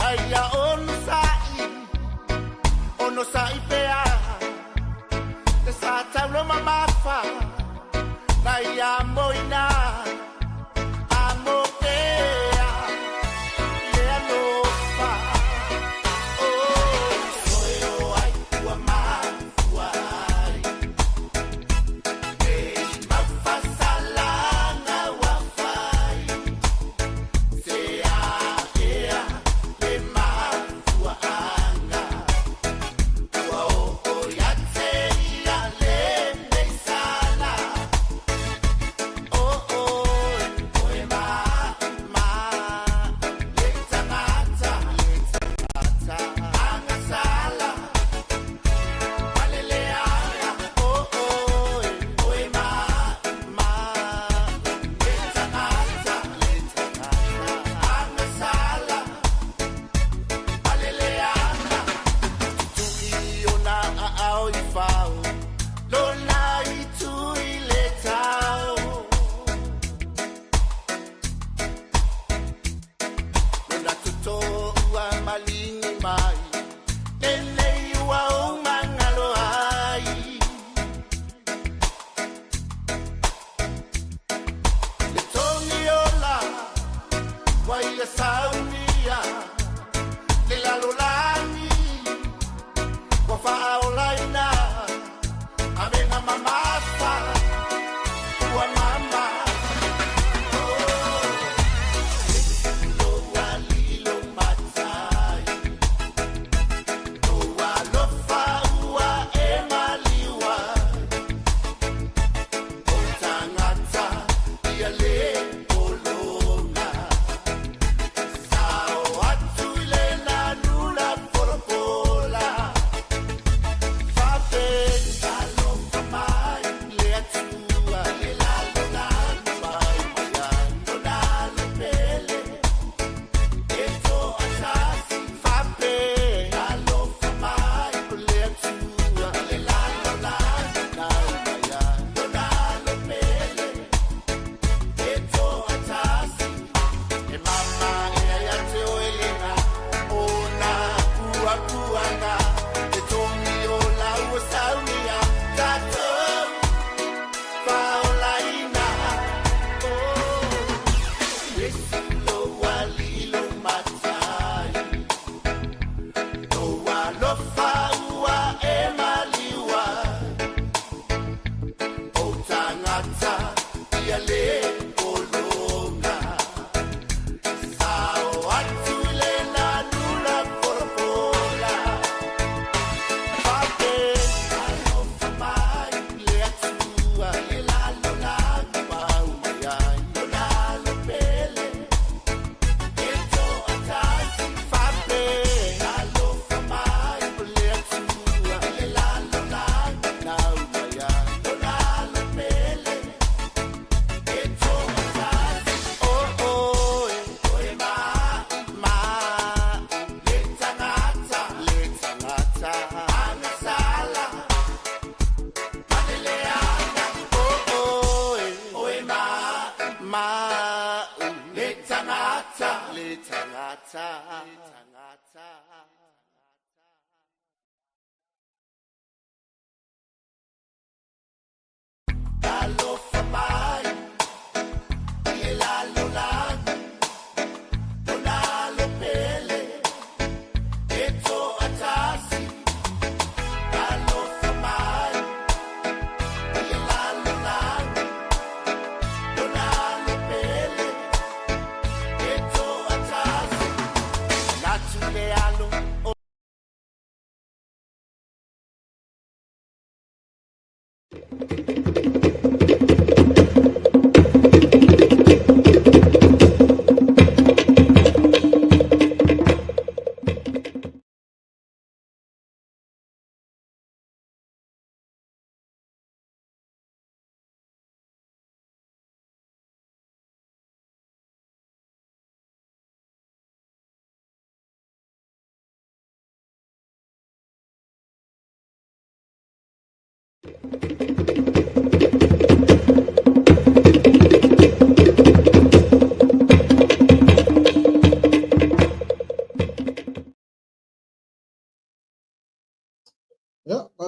Aya ono sai pea te sa taulo mamafa na ia moina amo pea le alofa oh soy ai tua mafuai e mafasalanga wafai se a ea le mafuanga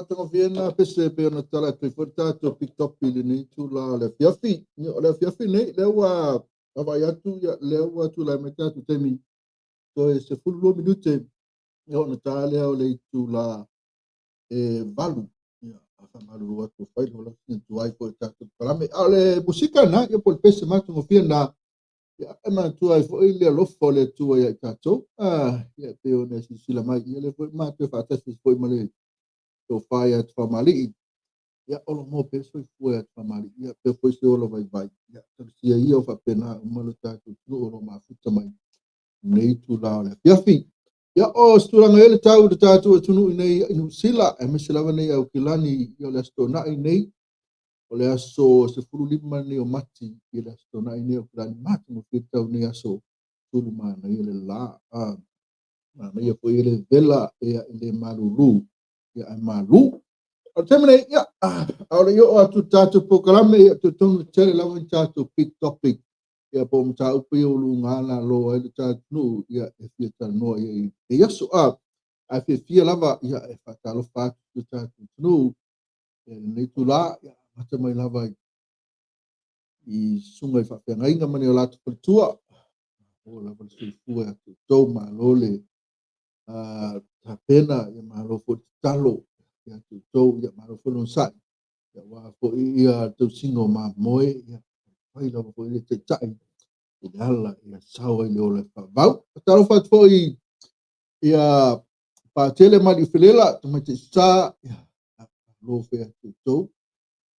tanga viena pese pe ona tala te fota to TikTok pili ni tu la le fiafi ni le fiafi nei le wa vai atu ya le wa tu la meta tu temi to e se fulu minute e ona tala o le tu la e valu ya asa malu wa tu fai lo la tu ai ko ta tu kalame ale musika na e por pese ma tu fiena ya ema tu ai fo ile lo fo le tu ya tato ya pe ona si sila mai ile fo ma te fa ta si fo male to fai at famali ya olo mo pe so fu at famali ya pe foi se olo vai ya si ia o fa pena uma lo ta tu olo ma fu tamai nei tu la le ya fi ya o sturanga ele tau de tatu tunu nei inu sila e me sila nei au kilani yo le sto na nei o le aso se fulu lima nei o mati i le sto na nei o kilani mati mo fi tau nei aso tulu ma nei le la na nei ko ele vela e le malulu ya malu o temene ya ahora yo atu tatu pokalame ya tu tonu tere lawan tatu big topic ya bom tau pe o ngana lo e tatu ya e fieta no e yaso a fe fia lava ya e fatalo fatu tu tatu no ne tula ya mata mai lava I sunga fa pe ngai ngamane o latu tua o lava se fu ya tu to malole ta pena ya malo fo talo ya tu to ya malo fo non sai ya wa fo ia tu singo ma moe ya pai la fo ile te tai ya hala ya sawa ile ole fa vau talo fa fo ia pa tele ma di filela tu ma te sa ya lo fe tu to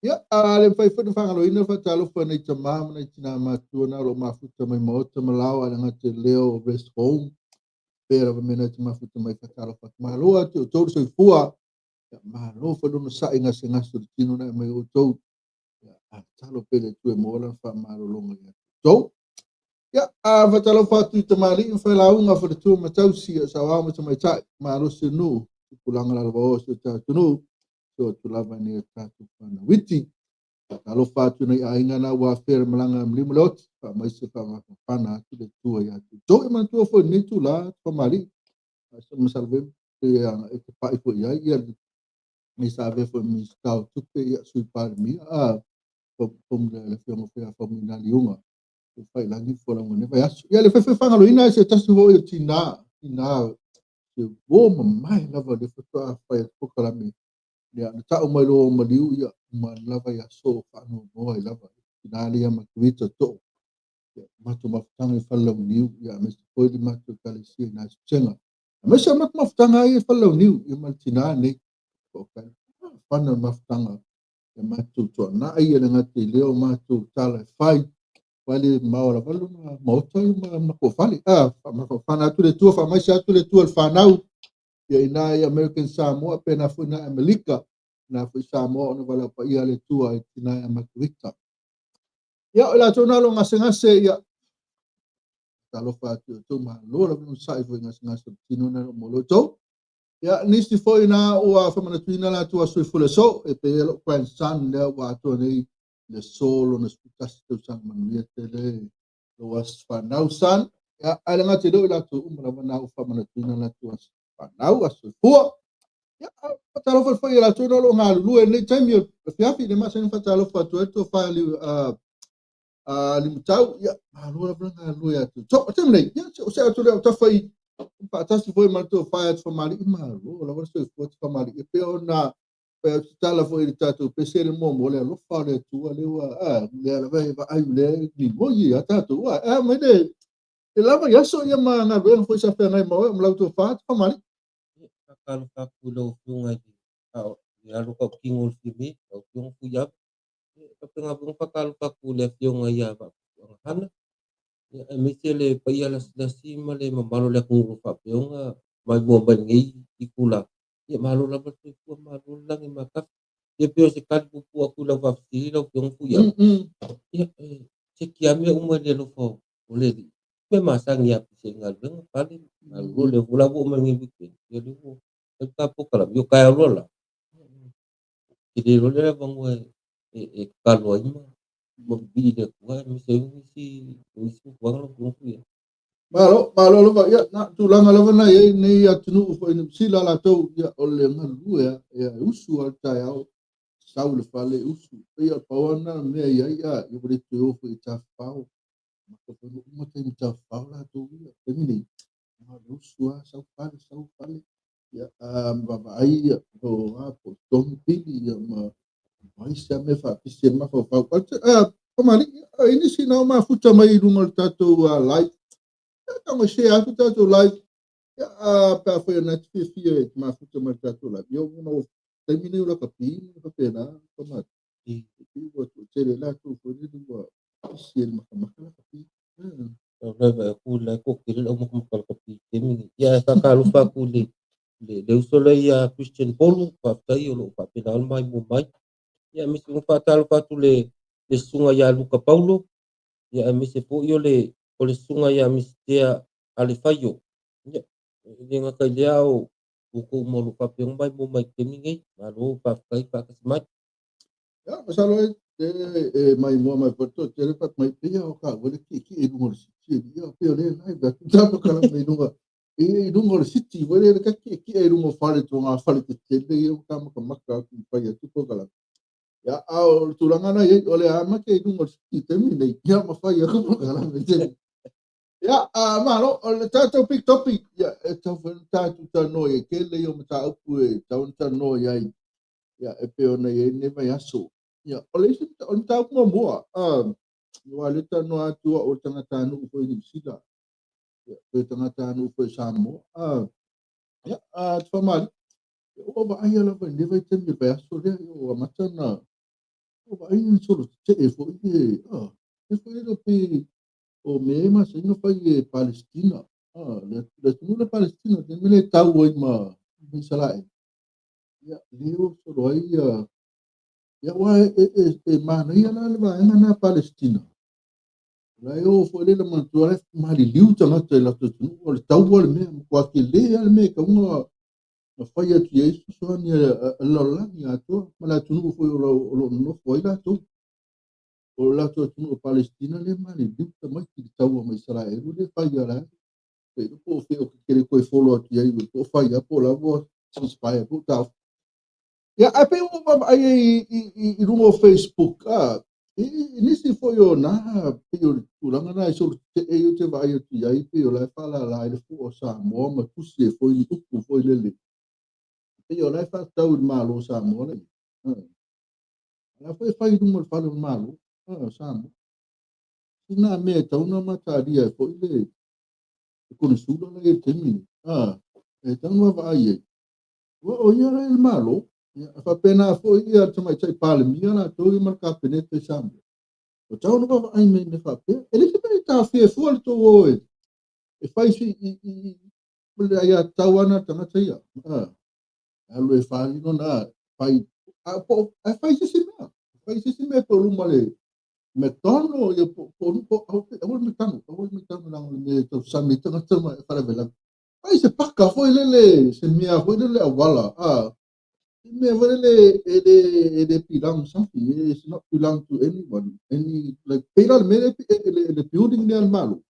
ya ale fai fo fa ngalo ina fa talo fa nei tama nei tina ma tu na ro ma fu mai mo te malao ala te leo rest home pera va mena te ma fu mai fa talo fa ma lo atu to so fua ma lo fa no sa inga singa su tino na mai o to ya talo pele tu e mola fa ma lo longa ya to ya fa talo fa tu te mali fa la unga fa tu ma tau si sa wa ma mai cha ma lo se no pulang la bo so ta tu no so tu la va ni ta tu fa na witi talo fa tu nei ainga na wa fer malanga mlim lot fa mai se fa ma fa na tu de tu ya tu to ma tu fo ni tu la fa mali sa ma salve ya e pa fo ya ya mi sabe foi mi stau tu pe ya sui par mi pom le fiona fe a fami na liunga o fai langi fora ngone vai asu ya le fe fanga lo ina se tasu vo tina se vo mai lava de foto a fai ko kala mi ya ta o mai lo ma liu ya ma lava ya so fa no mo lava tina li ya ma kwita to ya ma to ma tanga fa lo liu ya me ko di ma to kala si na chenga me se ma tanga ai fa lo liu ya ma tina ne ko kan fana maftanga e matu to na ai le ngati leo matu tala fai wale maola valu na moto ma ko fali ma ko fana tu le tu fa mai sa tu le tu al fanau ya ina American Samoa pena funa Amerika na fu Samoa no vala pa ia le tu ai ina Amerika ya la tona lo ngase ya talo fa tu ma lo la no sai fu ngase tino na mo lo to ya nisi foi na ua whamanatuina la tua sui fule so e pe elo kwan san lea wa atua nei le solo na sputasi tau sang manuia te le lo was whanau san ya ailanga te doi la tu umara wanau whamanatuina la tua whanau a sui fua ya patalo foi la tu no lo ngā lulu e nei taimi o fiafi le masa ni patalo fa tu eto wha li mutau ya malua blanga lu ya tu so tem nei ya o se atu le o tawhai patasi foi matou fai atu famali malo la verso foi famali e pe ona pe tala foi il tatu pe se le momo le lo fa le tu le wa le vai va ai le ni moi ata tu me de e lava ya so ya ma na ben foi sa fe nai mo la tu fa famali Kalau kakulo funga di lalo ka kingol simi o yung kuya kapag nga pakalo kakule yung ya ba ang hana ya misele payala si male mamalo le kung rupa yung may boban ngi ikula ya malo la ba tu malo lang imakap ya pio si kadbu pu aku la va si lo yung kuya ya se kiame umale lo fo ole di pe masang ya pisi ngaleng paling malo le vula bu mangi bikin ya lu tapo kala yo kaya rola jadi rola bang kalau aja mah mobil dia kuat misi kuang lo kuang ya Malo lava ia na tulanga lava na ia nei atunu fo ina sila la tau ia o le ngalu ia usu al tai au sau le fale usu ia pawana me ia ia i vre te o fo i ta pau ma ko mo te ta pau la tu ia pemini ma usu a sau fale ia baba ai ia o a po tom pili ia ma mai se me fa pisi ma fo pau pamali ini sina ma futa mai runga tatu live Tama se aku tatu live pa foi na tfifia ma futa ma tatu live yo no termine ula kapi ka pena tama i o tere la tu foi ni do se ma ka kapi leva ku le ko kiri o mo ko ko pi temi ia ka ka lu fa ku le usole ia Christian Paul pa tai o lo pa penal mai mo mai ia mi se fa tal fa tu le sunga ia Luka Paulo ia mi se po yo le o le sunga ia mistea ale fayo ia nga ka dia o ko mo lo pa pe mai mo mai temi ngai ma lo pa kai pa ka smart ya masalo mai mo mai porto tere pat mai pia o ka wole ki e ngor si ya pe le live da tama kala mai dunga e ngor siti wole ka ki e ngor fale to nga fale te te yo ka ma ka pa ya tu ko kala ya au tulangana ye ole ama ke ngor siti temi nei ya ma fa ya ko kala me ya malo ole tato big topic ya ta tato ta no ye ke le yo mata upu e ta no ya ya e pe ona ye ne vai aso ya ole se on ta mo mo wa le ta no atu o tanga ta no ko ni sida ya pe tanga ta no ko sa mo ya fa mal o ba ai la va ne vai te mi vai aso le o mata na o ba ai so te e fo e fo e pe o me ma se no fai Palestina le tunu Palestina te me le tau o ma Israel ya leo so roi ya wa mana ia la va na Palestina la yo fo le man tu ala mali liu tanga te la tu o le tau o le me ko ke le al me ka una na fai atu yesu so ni la la ni ato ma la tu fo lo no fo ila tu o la tu Palestina le mali liu tanga ki tau o Israel le fai ala pe ko fe o ke ko fo lo atu yesu ko fai a po la vo se spai po ta ya ape o i rungo Facebook nisi foi o na pe o tulanga na so te e o te vai o ti ai pe o la fala la i fu o sa mo ma tu se foi ni tu foi le pe o la fa tau malo sa mo le la foi fai du mo fa malo sa mo na me tau na mata dia foi le ko ni su la e temi e tau ma vai o ia el malo fa pena foi ia tama chai pale mia na to i marca penete sam o tau no va ai me fa pe ele se pe ta fe fu to o e fai si i ia tau ana tama chai alu e fa no na fai a fai si me po lu male me tono e po me tono na me to sam me tama tama para vela fai se paka foi lele se mia foi lele wala me really it belongs something. It's not belong to anyone. Any like pero the building del malo.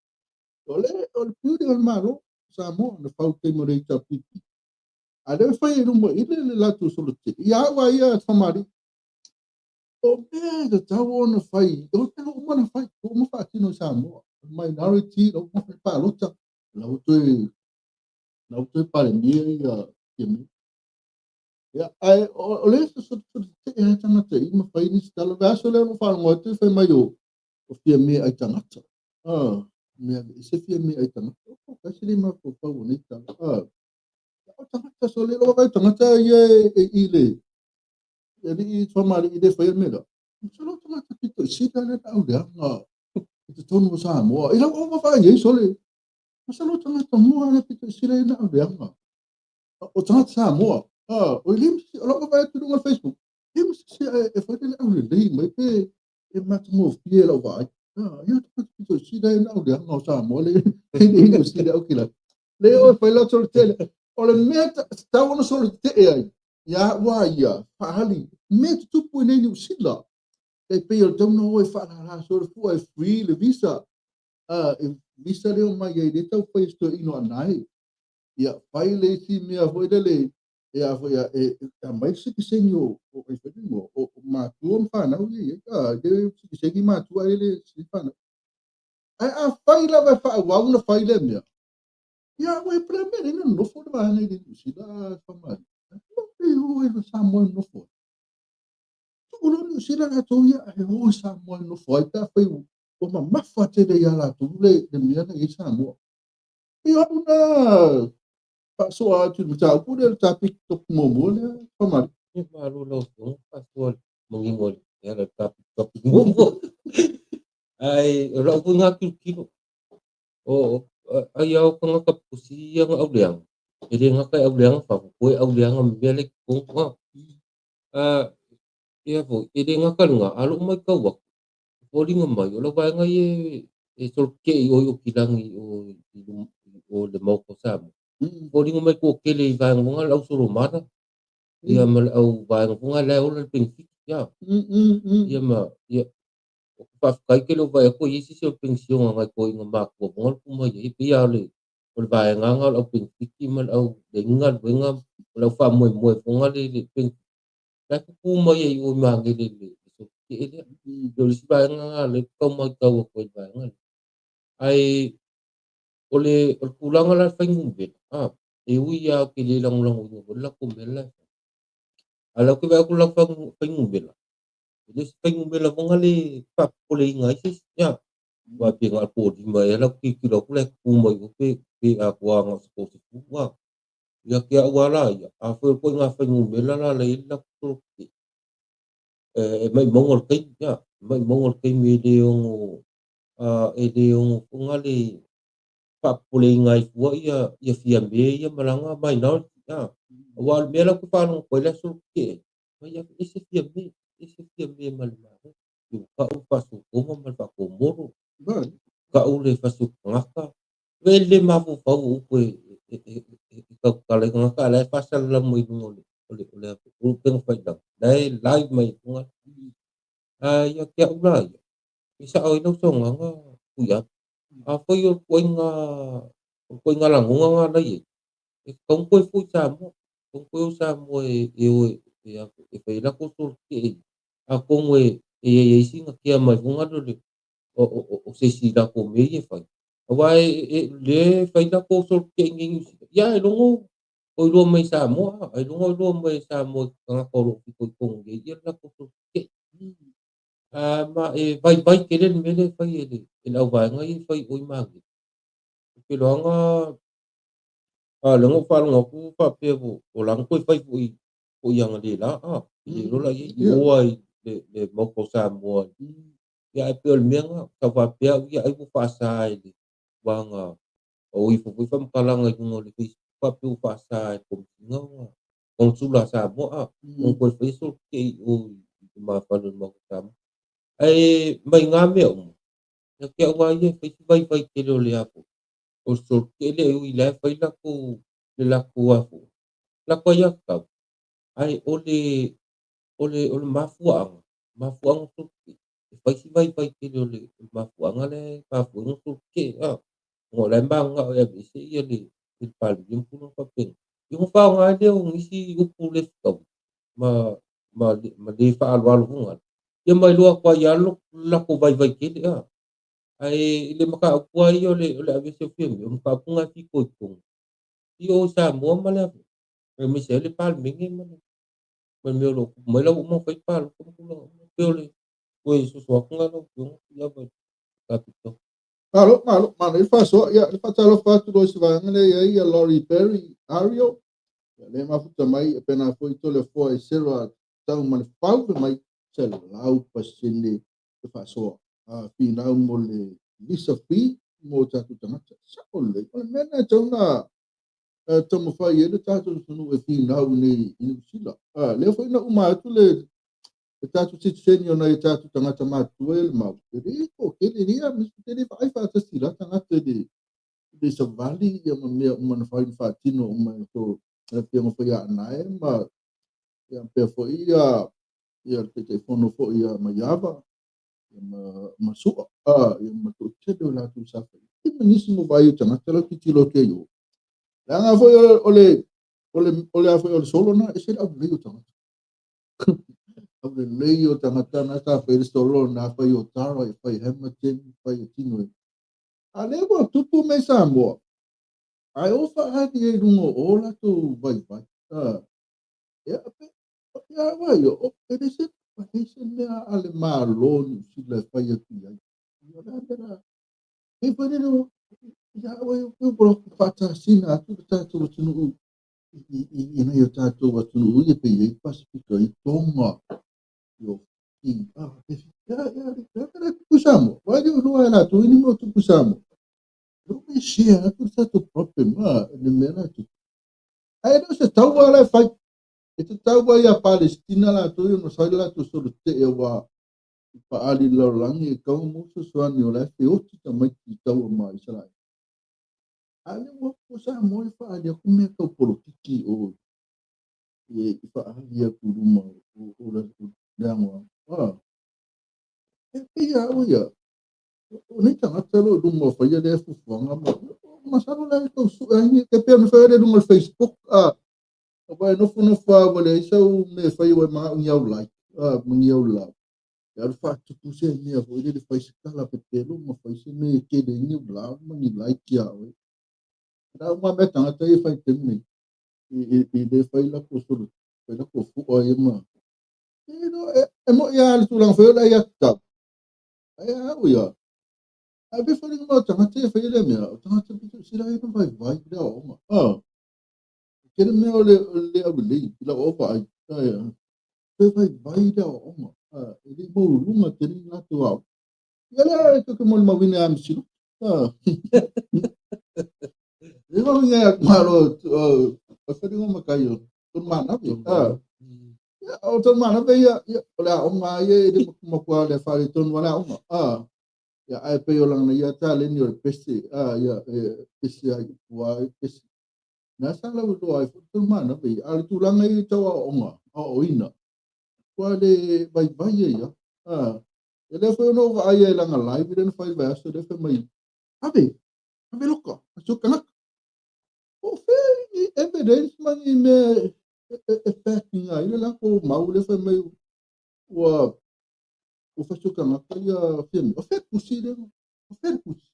Ole building del malo samo na faute mo rei tapi. Ada fai rumo ile la tu soluti. Ya wa ya samari. O me the tawo na fai. O te lo mo na fai. O mo fa tino samo. Minority lo mo fa lota. La tu pare mi ya ya ai o le so te e tanga te i ma fai ni stalo va so le no fa mo te fai mai o fia me ai tanga me se fia me ai tanga o ka se ma ko pa o ni tanga o tanga so le lo vai tanga ye i le ya ni so ma i de fai me da so lo tanga te to si ta le ta o ya te tonu sa mo i lo o fa ye so le so lo tanga to mo ale te si le na o ya o tanga sa mo o lim lo vai tu no Facebook lim se e foi ele au le mai pe e mat mo fie lo vai ia tu si dai na o no sa mo le e no si dai o kila le o foi lo sol tele o le meta sta uno solo te ai ya wa ya fa hali met tu pu nei no sila e pe o tau no e fa na so fu e free le visa visa leo mai ai le tau pai sto ino anai. Ia pai le si mea foi le ia foi a mai se que senho o efetivo o matua mfana o ia de se que segi matua ele se fana. A fai la vai fa wa una fai le mea. Ia o primeiro não no for vai ne de si la fama. O sa mo no for. Tu no si la to ia o sa mo no foi ta foi o ma fa te de ia la tu le de mea na isa mo. Ia una passou ótimo, tchau. Por ele estar TikTok momo, né? Tomara. Yung marunong yung password mangingol era topic mo ay raw ko nga kilo o ayaw ko nga kapusi yang awliang ili nga kay awliang pa ko awliang ang belik kung ah iya po ili nga kal nga alo may kawak poli nga may wala ba nga sulke o kilang o lemaw ko sa mo poli nga may ko kili ba nga law surumana ia mal au bang kunga la ul pingsi ya ia ma ia pas kai ke lo ba ko isi se pension nga ko nga ma ko ngol ku ma ye pia le ul ba nga nga au pingsi ki mal au de nga wenga lo fa mo kunga le ping la ku ma ye u ma nge le so ke ele do si ba nga le ko ma ka ko ba nga ai ole ul kulang la fa ngumbe e u ya ke le lang lang u la ko mela ala ko ba ko lang fa ngumbe jadi pengen bela mengali pak boleh ingai sih ya wa pinga po di mai la ki kilo kule ku mai ko pe aku ang ko si wa ya kia wala ya afu ko nga pengen bela la le la ko mai mongol kai ya mai mongol kai me de yung de yung ngali pak boleh ingai wa ya ya fiambe ya malanga mai na ya wal mela ko pa no ko la su ke mai ya isi fiambe malma ka u pasu como mal pa komoro Vai. ka u le pasu ngaka vele mafu pau ko ka kale ngaka le pasal la mo ole u peng fa da dai live mai nga ya kya ula ya isa o no so nga ku ya a ko yo ko nga lang nga na ye kung ko fu sa mo kung ko sa mo ya e la ko sur ke ako ngwe isi nga kia mai kunga le o se si da ko me ye fai wai le fai da ko so ke ngi ya e longo o lo mai sa mo e longo lo mai sa mo ka ko ro ko ko ngi ye la ko so ke ma vai ke le me le fai ele e la vai nga ye fai o ma ke lo nga longo fa longo ku fa pe o lang ko fai o yang le la ye lo la ye o ai le mo ko sa mo ya pe ol menga ka va pe ya ai fa sa ele wanga o i fu fam kala nga ngo le fa pe fa sa ko nga kong sula sa mo kong ko fe so ke o ma fa no mo sa ai mai nga me o ya ke wa ye fe vai ke le apo o so ke le u ila fa ila ko le la ko apo la ko ya ka ai ole mafuang suki vai ke le mafuang ale mafuang suki ngo lembang nga ya bisi ya di pali yung puno papel yung fa nga de yung isi upulit to ma ma di fa alwal hungan yung may luwa kwa yalo la ko vai ke ay ile maka kwa yo le abisi film yung kapunga ti ko kung yo sa mo mala misali pal mingi man Manmero malaw mo kay palo kung pele pois susuak nga no yung yaman kapito Malo, mano, ele faz só, ele faz o fato do Ivan, ele aí a Laurie Perry, Ariel, ele ma futa mai pena foi tole foi selo tão man pau mai selo lá o pasinde que faz só a final mole Lisa P mo ta tu tanga sa ole mena tona tomo fai ele tá tu no final ni sila le foi na uma tu le tatu sitsenyo na tatu tangata matuel ma ko ele ria mis ele vai fazer sila tangata de savali ya man fai fatino uma to pia mo foi ana ma ya pe foi ya te telefono foi ya mayava masuk yang matuk cedo la tu safa ini nisi mo bayu tanga telo kitilo ke yo la nga foi ole afoi ole solo na ese au leio tanga au leio tanga tana ta fe solo na fa yo taro e fa hematen fa yo tino ale mo tupu me sambo ai ofa hadi e lungo ola tu vai ya vai yo ese ese me ale malo si la fa yo tia yo la e pare no ya eu bloco fata sina tu tu tunu ina yo tu tunu ye pe ye pacifico e toma yo ya pusamo vai eu não era tu ni mo tu pusamo não mexia tu próprio ne mera tu aí não se tau lá faz itu tau vai a Palestina lá tu no sai lá tu solo te eu pa ali lo langi kau musu suani ola te oti tamai ki tau mai sala ale mo kusa mo fa ali ku me ka politiki o e fa ali ku ruma o la dango e ya o ya o ni tanga telo ruma fa ya de fu fanga masalo la ko su ani ke pe no fa de no Facebook ba no fa wala isa me fa yo ma un like mun yo la ya fa tu se me a foi de faz cala pepelo ma faz me que de ni bla ma ni like ya o da uma meta até faz tempo e de faz la ko solo faz la ko fu o ma e no e mo ya tu lang foi la ya ta ya o ya a be faz no tanga te faz le me tanga te se la no vai da o ma que me le abule la o vai ya vai da o ma ele mo lunga te ni na tu au ya itu ke mo wini am silu Ikaw nga malo pwede mo makayo tunmanap tunmanap ya wala akong di makuha le fali tun wala akong ya ay payo lang na ya talin your pesi ya pesi ay buhay pesi nasa lawo do ay tunmanap ali tulang ay tawa o ina wale bay ya ele foi no ay lang live den fai verso de foi mai abe loka suka o fe evidence man me effecting aí lá com mau le foi meio o faço cama ya filme o fe possível o fe possível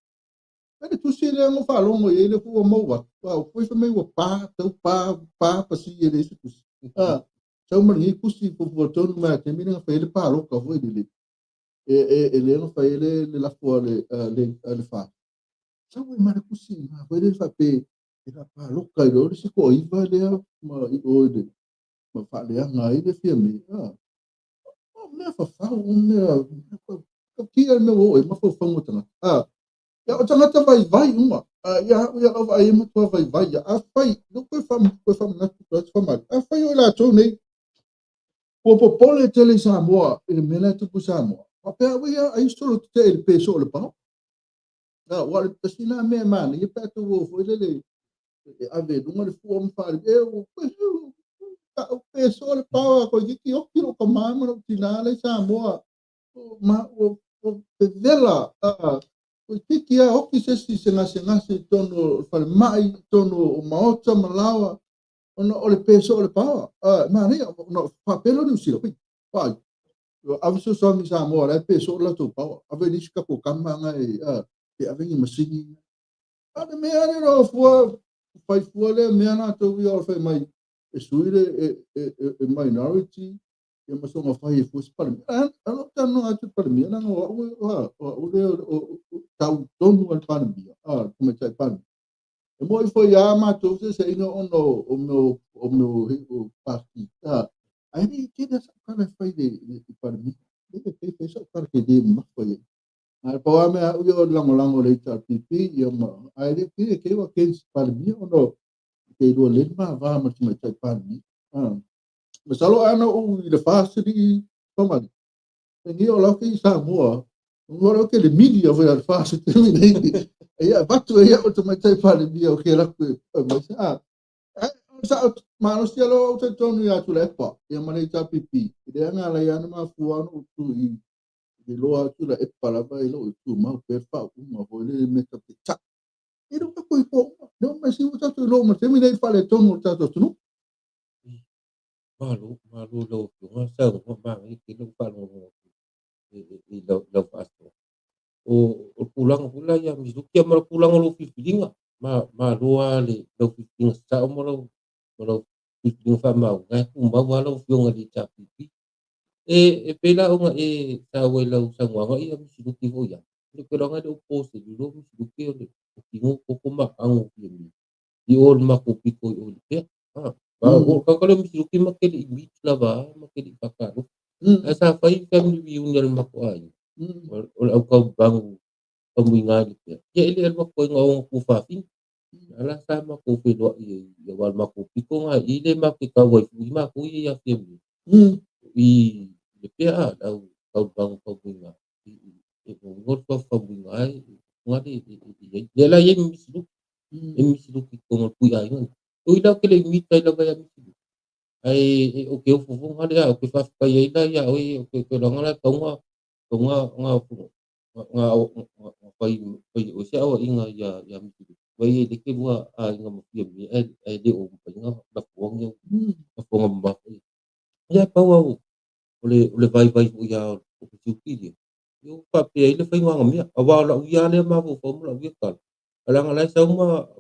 ele possível não falou mo ele foi mau foi meio pá para se ele isso então man ele possível por voltar no mar termina foi ele parou com a voz dele ele não foi ele lá fora ele faz sabe mas possível foi ele vai ila pa loka ilo si ko iva le ma o de ma fa le ngai de filme me fa me ka ki me o ma fa mo tana ya o tanga vai uma ya vai ma to vai ya a fai no ko fa na to fa ma a fai o la to nei po pole tele sa mo ele me la tu sa mo pa pe ya ai solo te il peso le pa wa pesina me ma ni pa to fo le ave dunga le fu om fare o peso le pawa ko ki o kilo ko mama no finale sa mo ma o vela o ki o ki se ngase tono fale mai tono o maota malawa ono o le peso le pawa ma ne no papelo ni usilo pa ave so mi sa mo le peso la to pawa ave ni ska ko kama ngai ave ni masini ave me ani no fu fai fuale me ana to vi or fai mai suire minority e ma so fai fu par ano tano atu par mi na o tau tonu al par mi come sai par e mo foi ama to se no o meu parti ai ni que dessa cara fai de par mi que fez o par que de ma foi Pawa me yo lang le pipi yo ma ai ke wa ke par mi ono ke do le ma va ma ti par mi masalo ana o le fase di toma ni o la ke sa mo o ke le media va al fase terminate ya batu ya o ma par mi o ke la ku sa manusia lo te tonu ya tu le pa ya ma le pipi ide nga la ya ma fu anu tu Di loa tu la e palava i lo tu mau pe fa uma ho le me ta ta. E lo ko po. No ma si uta tu lo ma te mi nei fale tono ta to tu. Malu lo fiunga sa mo ba ki lo pa lo lo pasto. O pulang pula ya misuki ama pulang lo fifilinga. Malua le lo fifilinga sa mo lo fifilinga fa mau ngai kumba wala fiunga di chapipi. Pela o nga sa wela sa ngwa ia misuki ho ya. Le pero nga do post di lo misuki o le kingo ko kuma ang fiumi. Di ol makupi ko ol pe. Ba o kalau misuki makeli imit la ba makeli pakaro. Asa fai kam ni union makuai. Ol au kau bang pemingat gitu ya. Ya ili elma ko ngawang ku fafing. Ala sama ko do ya wal makupi ko nga ile makikawai ma ko ya fiumi. I DPA daw bang pabunga ngor pa pabunga ngari dela yem mislu ko ngor puya ngon to ila kele mita ila ba mislu ai o ke fufung hale ya o ke fa pa ila ya o ke ngala tonga nga pai o sia o inga ya mislu bai de ke bua a inga mo fiemi ai de o pa nga da puang yo da puang ba ya pa wa ole vai uya o piupi dia. Yo pape ile fai nga ngamia awala uya le ma vo fo la uya kal. Ala ngala sa ma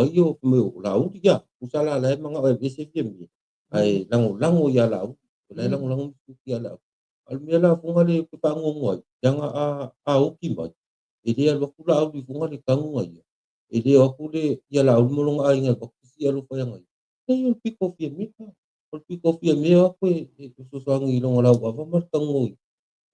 yo me la u dia usala la mga o bese piem. Ai lang uya la u. La lang uya la. Al mela funga le pa ngongoi. Yang a o kimba. Ide al wakula au di funga le kangai. Ide wakule ya la u molong ai nga bakusi alu fa yang ai. Yo piko piem Kolpi kopi a mea koe susuangi i longa lau awa martangoi.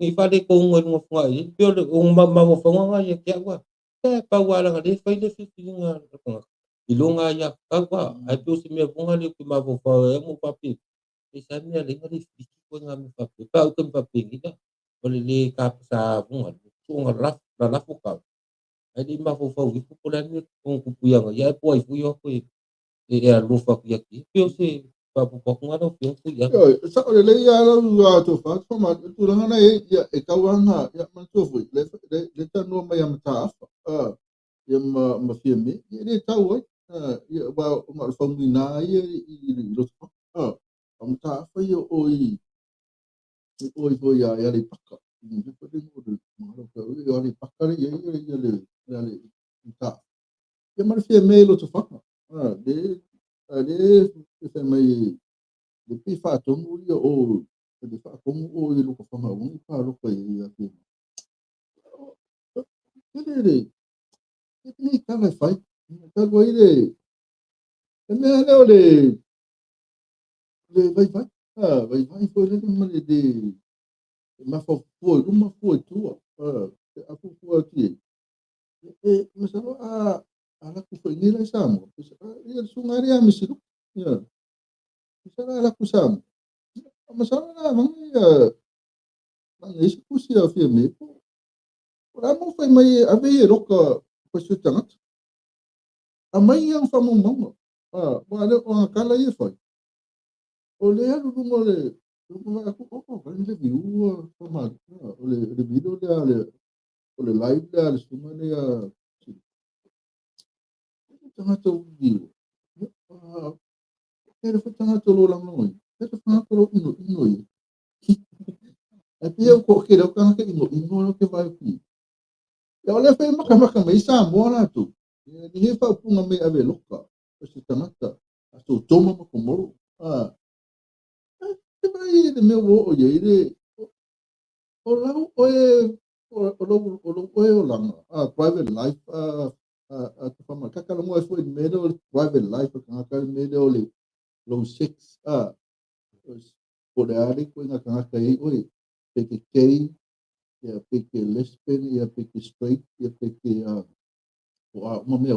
Ngi whare ko ngoi runga whangai, pio le o mawa whangai e kia wa. E pau ala nga le whai le whiwhi nga rapanga. I longa ia kawa, ai pio se mea whangai le ki mawa whau e mo papi. E sa mea le nga le whiwhi koe nga me papi. Pau kem papi ngita. Ole le kapsa whangai. Sunga la lafu kau. Ai le mawa whau i kukulani kong kupuyanga. Ia e poa i fuyo koe. E alofa ki aki. Pio se papu pakunga no fiong kuya. Sa ole le ya la to fa so ma tu la na ya e ka wa nga ya man to fu le ta no ma ya mata ya ma fiemi le ta wo ya ba ma fa mi na ya i lo mata fa yo oi bo ya le pakka ni ko de mo de ma lo ka ya le pakka ya le mata ya ma fiemi lo to fa de se mai de pi fa to mu yo o de fa ko mu o lo ko fa ma un fa lo ko ya ki de ni ka vai fai ka go ide me ale ole le vai fo le ma le de ma fo fo lu ma fo tu a fu fo ti me sa ala ku fo ni la sa mo ya su ngari a mi si ya sa ala ku sa ma sa na ma ya ma isi ku si a fi me ora mo fai mai ave e roka ko su tangat a mai yang fa mo mo wa le o kala i foi o le alu mo le aku kan le viu fa ma o le video le live le suma le tangat o viu pero fa tangat lo lang no pero fa ko ino e pia ko ke ro kan ke ino ke vai ki ya ole fe maka mai sa mo na tu ni fa punga me ave loka se tanata aso toma mo komoro e vai de meu o ye ide o la o lang private life fa ma ka kala mo foi medo private life ka ka medo le lo six o le ari ko nga ka kai oi pe ke kei ya pe ke lesbian ya pe ke straight ya pe ke mo me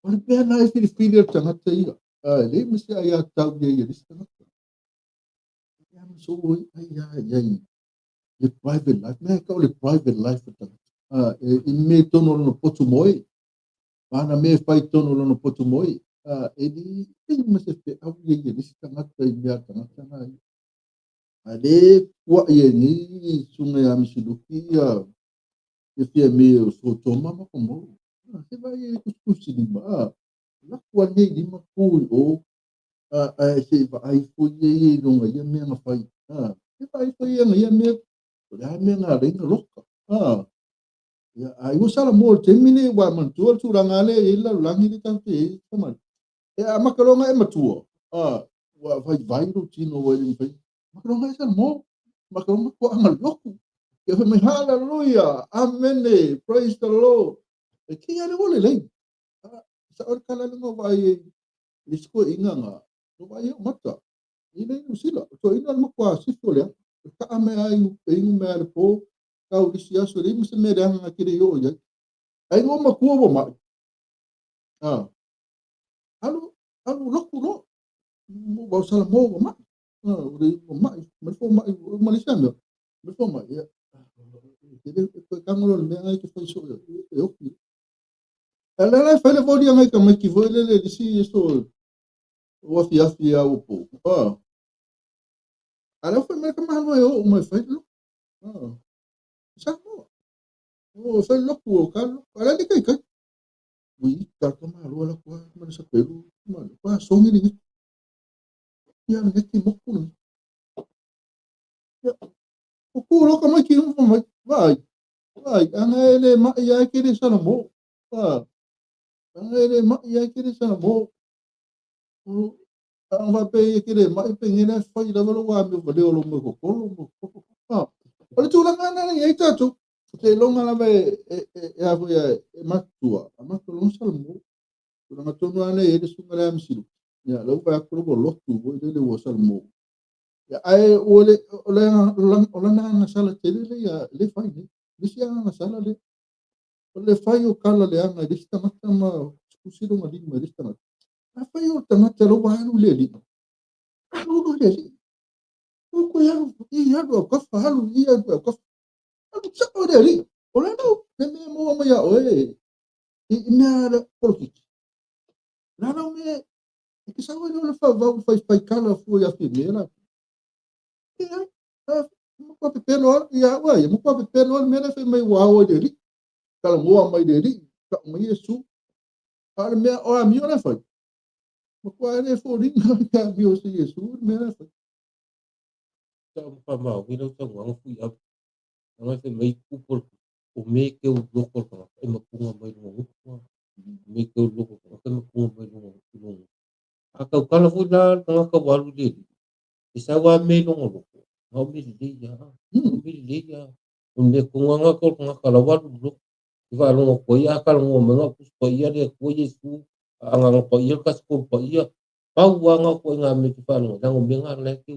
Ora pe na e filho tangata ia. Le misi ai tau ia dis tangata. Ya so ai le private life. Me ka le private life tangata. In me tono no potu moi. Mana me fai tono no potu moi. E di misi pe au ia dis tangata ia tangata na. Ale kuwa ia ni sunga ya misiluki ya fia me so toma ma komo. Se vai kuskusi di ma. La kuwa nei di ma kui o se vai fo ye longa ia me nga fai. Se vai fo ye nga ia me la me nga renga loka. Ya ai usala mo temine wa man tu ngale ila langi di tanti sama. Makalonga e matua. Wa vai ro tino wa ni fai. Makalonga e mo. Makalonga ko angal loku. Ya fe hallelujah. Amen. Praise the Lord. Ki ya le lei. Sa or kala ngo vai isko inganga. No vai mata. Ina usila. So ina mo kwa sifo le. Ka ame ai ingu me ale po. Ka ulisia so le mse me ranga kire yo ya. Ai ngo makuo bo ma. Halu loku lo. Mo ba sala mo ma. Ma fo ma Malaysia me. Me fo ma ya. Kangolo le ngai ke foi so eu ela foi le vodi ngai ka mai ki voi le disi so o fia o po ala foi me ka mano eu mai foi lo sa mo o foi lo ku ka ala de kai ui ka ka malo ala ko ma sa pelu ma pa so ngi ni ya ngai ki mo ku o ku lo ka mai ki mo mai vai anga ele ma ya ki de sa mo anga ele ma ya ki de sa mo ang vape kire mai pengina fai la velo wa mi vale lo mo ko lo ole tu la ngana ya ita tu te longa la ve ya fu ya matua ama to lo salmo tu la to no ane e su ngala msilu ya lo ba ko lo tu bo de wo salmo ya ai ole na sala te le ya le fai ni disia na sala le fai o kala le anga dista matama kusiro ma di ma dista ma fai o tangata lo wa lu le halu le ko ya do ka halu ia do ka halu sa o le ole no me mo ma ya oe me ara politiki la no me que sa o le fa fai kala fu ya primera ya mo ko pelo ya wa mo ko pelo me na fe mai wa o le kala mo mai le ka mo yesu al me o a mi ona fa mo ko ale fo ringa ka mi o se yesu me na fa Então, para mal, we don't talk about food up. Ngai fe mai kupol o me ke o loko ka e mapunga mai no me ke o loko ka e mapunga mai no a ka kala fu la ka ka walu le i sa wa me no loko no me le ya o me ku nga ka kala walu loko i va lo ko ya ka lo me nga ku ko ya le ko yesu anga ko ya ka ko ya pa wa nga ko nga me ki fa no nga me nga le ke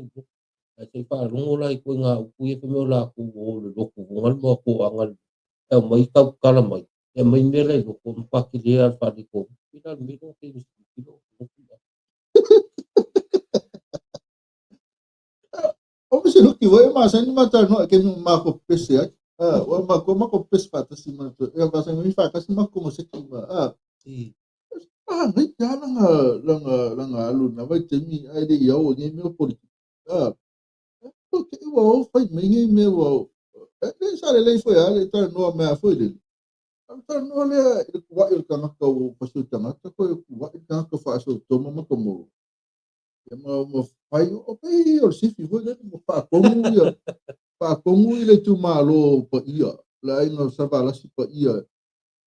se fa rungo la ko nga ku ye me la ku o le loko ngal mo ko angal e mai ka kala mai e mai me le loko pa ki le al fa di ko ina me no ke ni ko o se lo que vai mas ani mata no que ma ko pese o ma ko pese pa si ma e va sa mi fa ka si ma ko se ki ma ngai ya la nga lu na vai te mi ai de yo ni me por o que o fai me ngi me o e sa le foi ale ta no me foi de ta no le wa il ka ma ko pa su ta ma ko wa il ka ko fa so to ma ko mo mo fai o pe o si fi foi mo pa kongu ile tu malo pa ia la ina sa bala si pa ia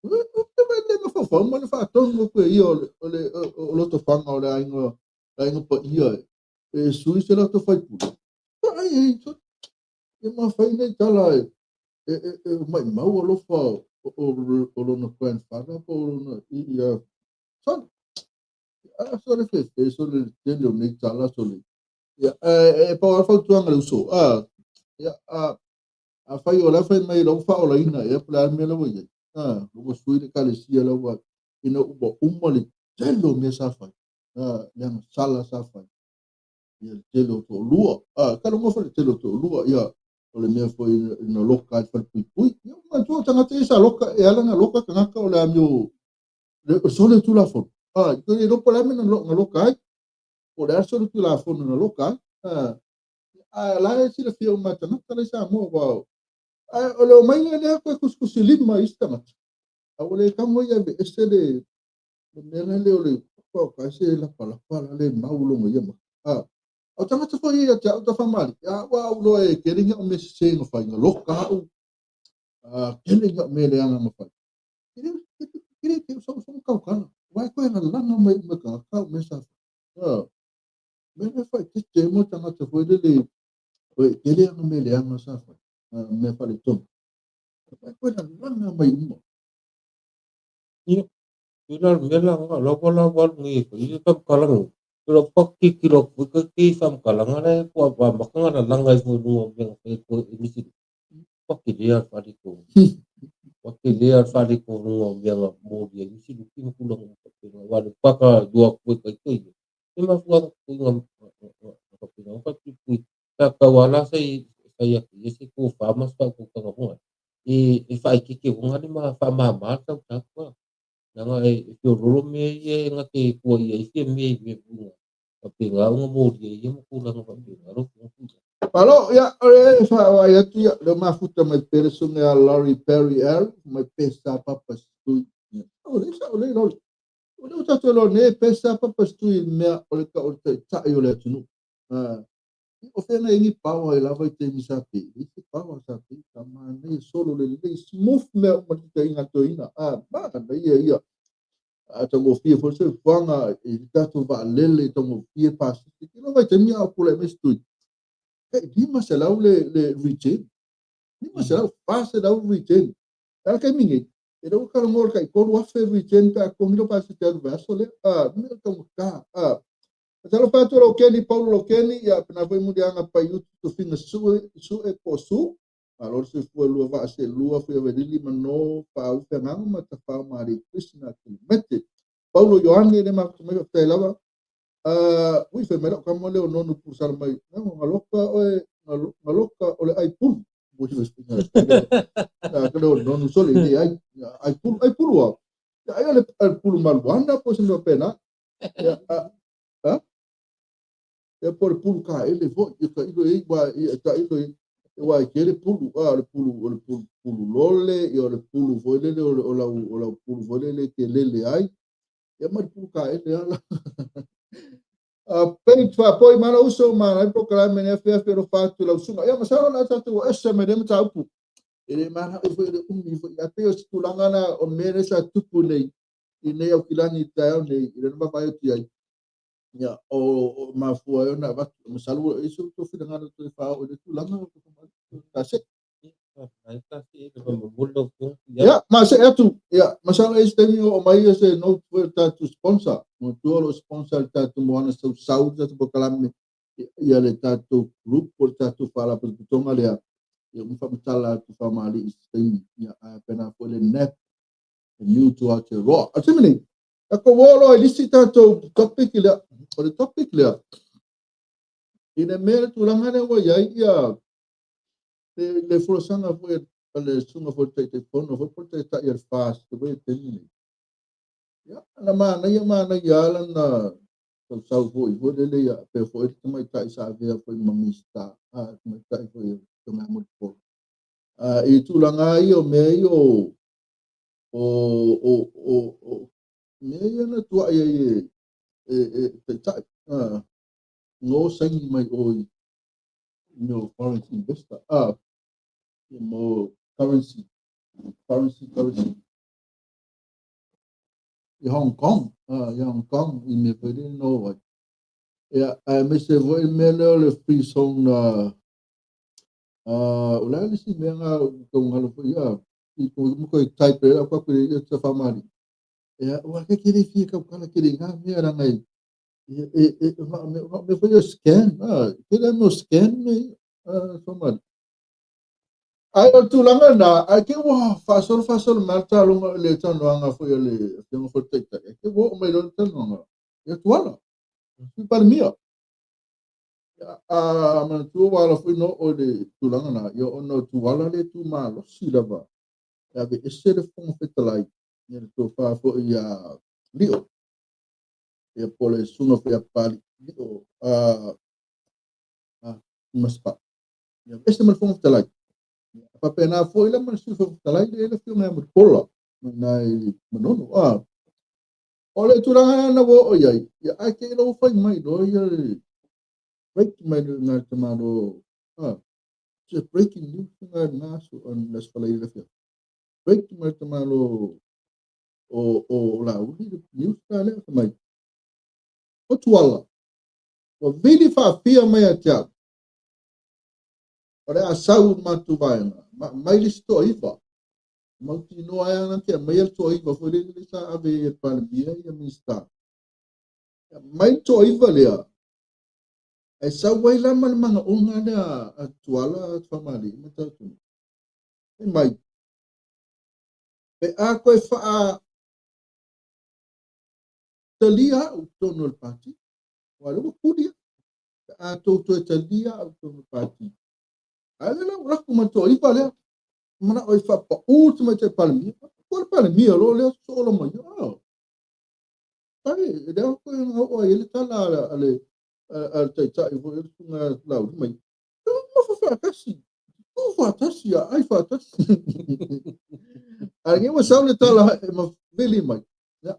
o te vende ma fa ma fa tongo ko ia o lo to fanga o la ina pa ia e sui se la to fai pu ai e ma fai nei tala mai mau o lo fa o lo no kwen fa po no ia sa so le fe so le tendo nei tala so le ia pa fa tu anga uso ia a fai o la fai mai lo fa o la ina e pla me lo ia lo sui de kalesia lo wa ina ubo le telo me sa fai yang sala sa fai ia telo to lua ka lo mo fa telo to lua ia o le me foi na loka fa pui ia ma tu tanga te sa loka e ala na loka ka ka o la mio le so le tu la fo ko e lo pla me na loka o le so le tu la fo na loka lá se fio mata não tá sa mo wa o mai le ko kuskusi lima istama ole kamo ya be de mena le ole ko ka se la pala le maulo mo yema o tanga ta foi ya ta famali ya wa ulo e keringa o me se no fa loka keringa me le anga mo fa kiri so kau kana vai ko na langa mai me ka me sa me fa te mo tanga ta foi le keringa me le anga sa fa me fa le tom vai ko na langa mai mo Ila mela nga lopo ngi ko ini kam kalang kilo pakki kilo ki sam kalang ale ko ba makanga na langai fu no beng ko ini si pakki dia fadi ko no beng mo dia ini si dukin kulang pakki wa paka dua ko ko ima fuang ko ngam pakki no pakki ku ta kawala saya si ko famas pa ko ka ko i fa ki ngani ma fa ma ta ko nanga ke rolo me ye nga ke ko ye ke me me bunga tapi nga nga mo ye mo kula nga pa ro Palo ya fa ya tu ya le mafuta mai persona ya Larry Perry mai pesa papa stu ole no ole ta to lo ne pesa papa stu me ole ka ole ta yo le tunu o fe na ingi pawa e lava te misapi i pawa sa pi kama ne solo le smooth me o te inga to ina ba na ia tongo fie fo se fanga i tatu va lele tongo fie pas ki no vai te mia o pula me stu di ma se lau le retain di ma se lau pas se lau retain ka mingi e do ka ngor ka ko wa fe retain ka ko no pas te verso le me tongo ka Talo fato lo keni Paulo lo keni ya pena foi mu dianga pa yutu to finga su e posu alor se foi lua va se lua foi vedili mano pa u fenang ma ta pa mari Krishna mete Paulo Yohane ne ma me te lava ui fe mero kamo le no no pusar mai no ngaloka ole ai pul mo si espinha que no no sole ni ai pul wa ai ole pul malwanda po se no pena e por pulu ka ele vo e ka ilo e wa e ka ilo e wa ke le pulu le pulu lole e le pulu vo le o la pulu vo le ke le ai e mar pulu ka ele ala pe fa poi mana uso mana i proclame ne fe pero fatto la usuma ya masala la tatu essa me dem taupu ele mana o foi umi foi até o tulangana o mere sa tupu nei i nei o kilani tau nei ile no vai ti ai ya o mafua yo na va masalu isso to fi dengan to fa o de tulanga ta se ya mas é tu ya masala isso tem o mai esse no foi tanto sponsor no todo sponsor tanto moana seu saúde tanto bocalam e ele tanto grupo por tanto fala por tonga ali eu me famo tala tu fama ali isso tem ya apenas foi le net new to out raw atimini ako wolo ilisi tanto topic ile o le topic le ina mera tulanga ne wa ya le forosanga foi le sunga foi te fono foi te ta ir fast foi te ni ya na mana ya la na sau foi le ya pe foi te mai ta isa via foi mamista mai ta foi te mai mo po e tulanga io me io o me ya na tua te ta no sangi mai o no foreign investor mo currency in Hong Kong in me pedi no wa ya me se voi me le free song ula le si me nga ko ngalo ya ko mo ko type la ko ko ya famari ya wa ke kiri fi ka kala kiri nga me era ngai me foi scan kira no scan me famari ai tu langa na ai ke wa fasol marta lo le tan nga foi le tengo foi teta ke wo me lo tan nga ya tu ala par mia man tu wala foi no o de tu langa na yo no tu wala le tu malo si lava ya be esse de fon fetalai ya tu fa fo ya rio ya pole suno foi a pali rio maspa. Esse mal fomos talai. Apa pena foi lá mas foi talai ele foi mesmo cola. Nai manono olha tu lang na wo oyai. Ya ake lo foi mai do ya break mai na tomado just breaking news na so on las falei da fia. Break mai tomado o la news na mai. O tuala. O vidi fa fia mai atia. Ora asau matu baina. Mai listo ifa. Mauti no aya na ke mai to ifa foi le sa ave palmia e mista. Mai to ifa le. Ai sa wai la mal manga onga na atuala famali mata tu. Mai pe a ko fa talia o tono el pati. Wala ko kudia. A to talia o tono pati. Ala la ora ko mato ifa le. Mana oi fa pa ultima te palmia. Ko palmia lo le solo mai. Ai dia ko o ele tá lá ale al tai vo ele na lá mai. Não fa kasi. Não fa kasi ai fa kasi. Alguém mas sabe tá lá ma veli mai.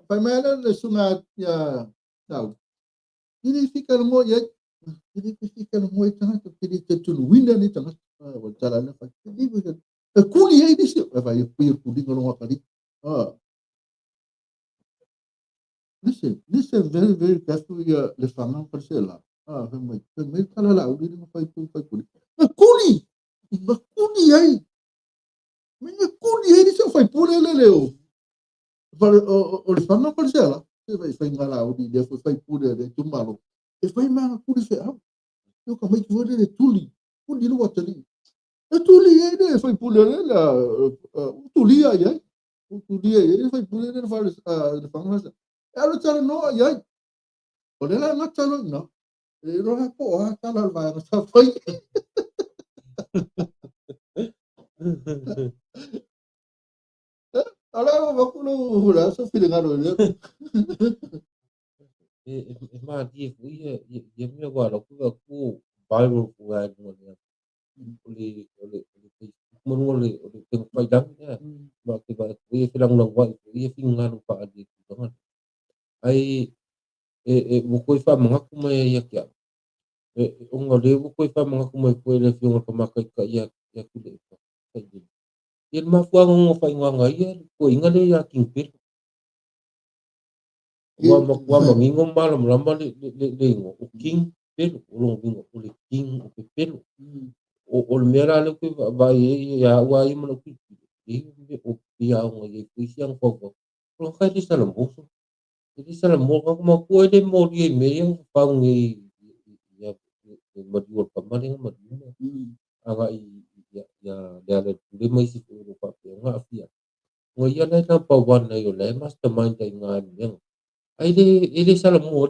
Vai mais le sunga ya não. Ele fica no mo ya ele fica no mo tá ele te tu winda ni tá. Vou tá lá na fa. Ele kuli ai disse vai ir kuli no akari. Listen very carefully le fanga parcela. Vai kala la uri no fai kuli. Kuli ai. Minha kuli ai disse fai pure le leo. O le fanga parcela. Vai fai ngala uri de fai pure de tumalo. E fai manga kuli fe au. Eu kamai que vou de tuli. Kuli no watali. E tuli ai de fai pure la tuli ai. Tuli ai fai pure de fai le fanga. Ela tala no ai. Olha lá na tala no. Ero ha po ha tala vai na sa foi. Ala va kuno hura so filingaro le. Ma di ye me agora ku Bible ku ai no le ole ole tem pai dang ya ma ke ba ye filang no wa ye fingan pa adi banget ai mo ko fa mga ku mai ya kya onga le mo ko fa mga ku mai ko le fiong ka makai ka ya ku le ka ai yen ma fu ngo fa nga ya ko inga le ya king pir wa ma ngingo malam lama le ngo o king pir o lo ngingo o le king o pir o mera le ku va ya wa i mo ku o ya ngo ye ku siang ko ko lo ka di salam mo di salam mo ka mo ko de mo ye me yang pa ngi ya mo di pa ma ning mo aga ya le le mai si ko pa pe nga afia ngo ya le na pa wan na yo le mastermind ai nga yang ai ele salam mo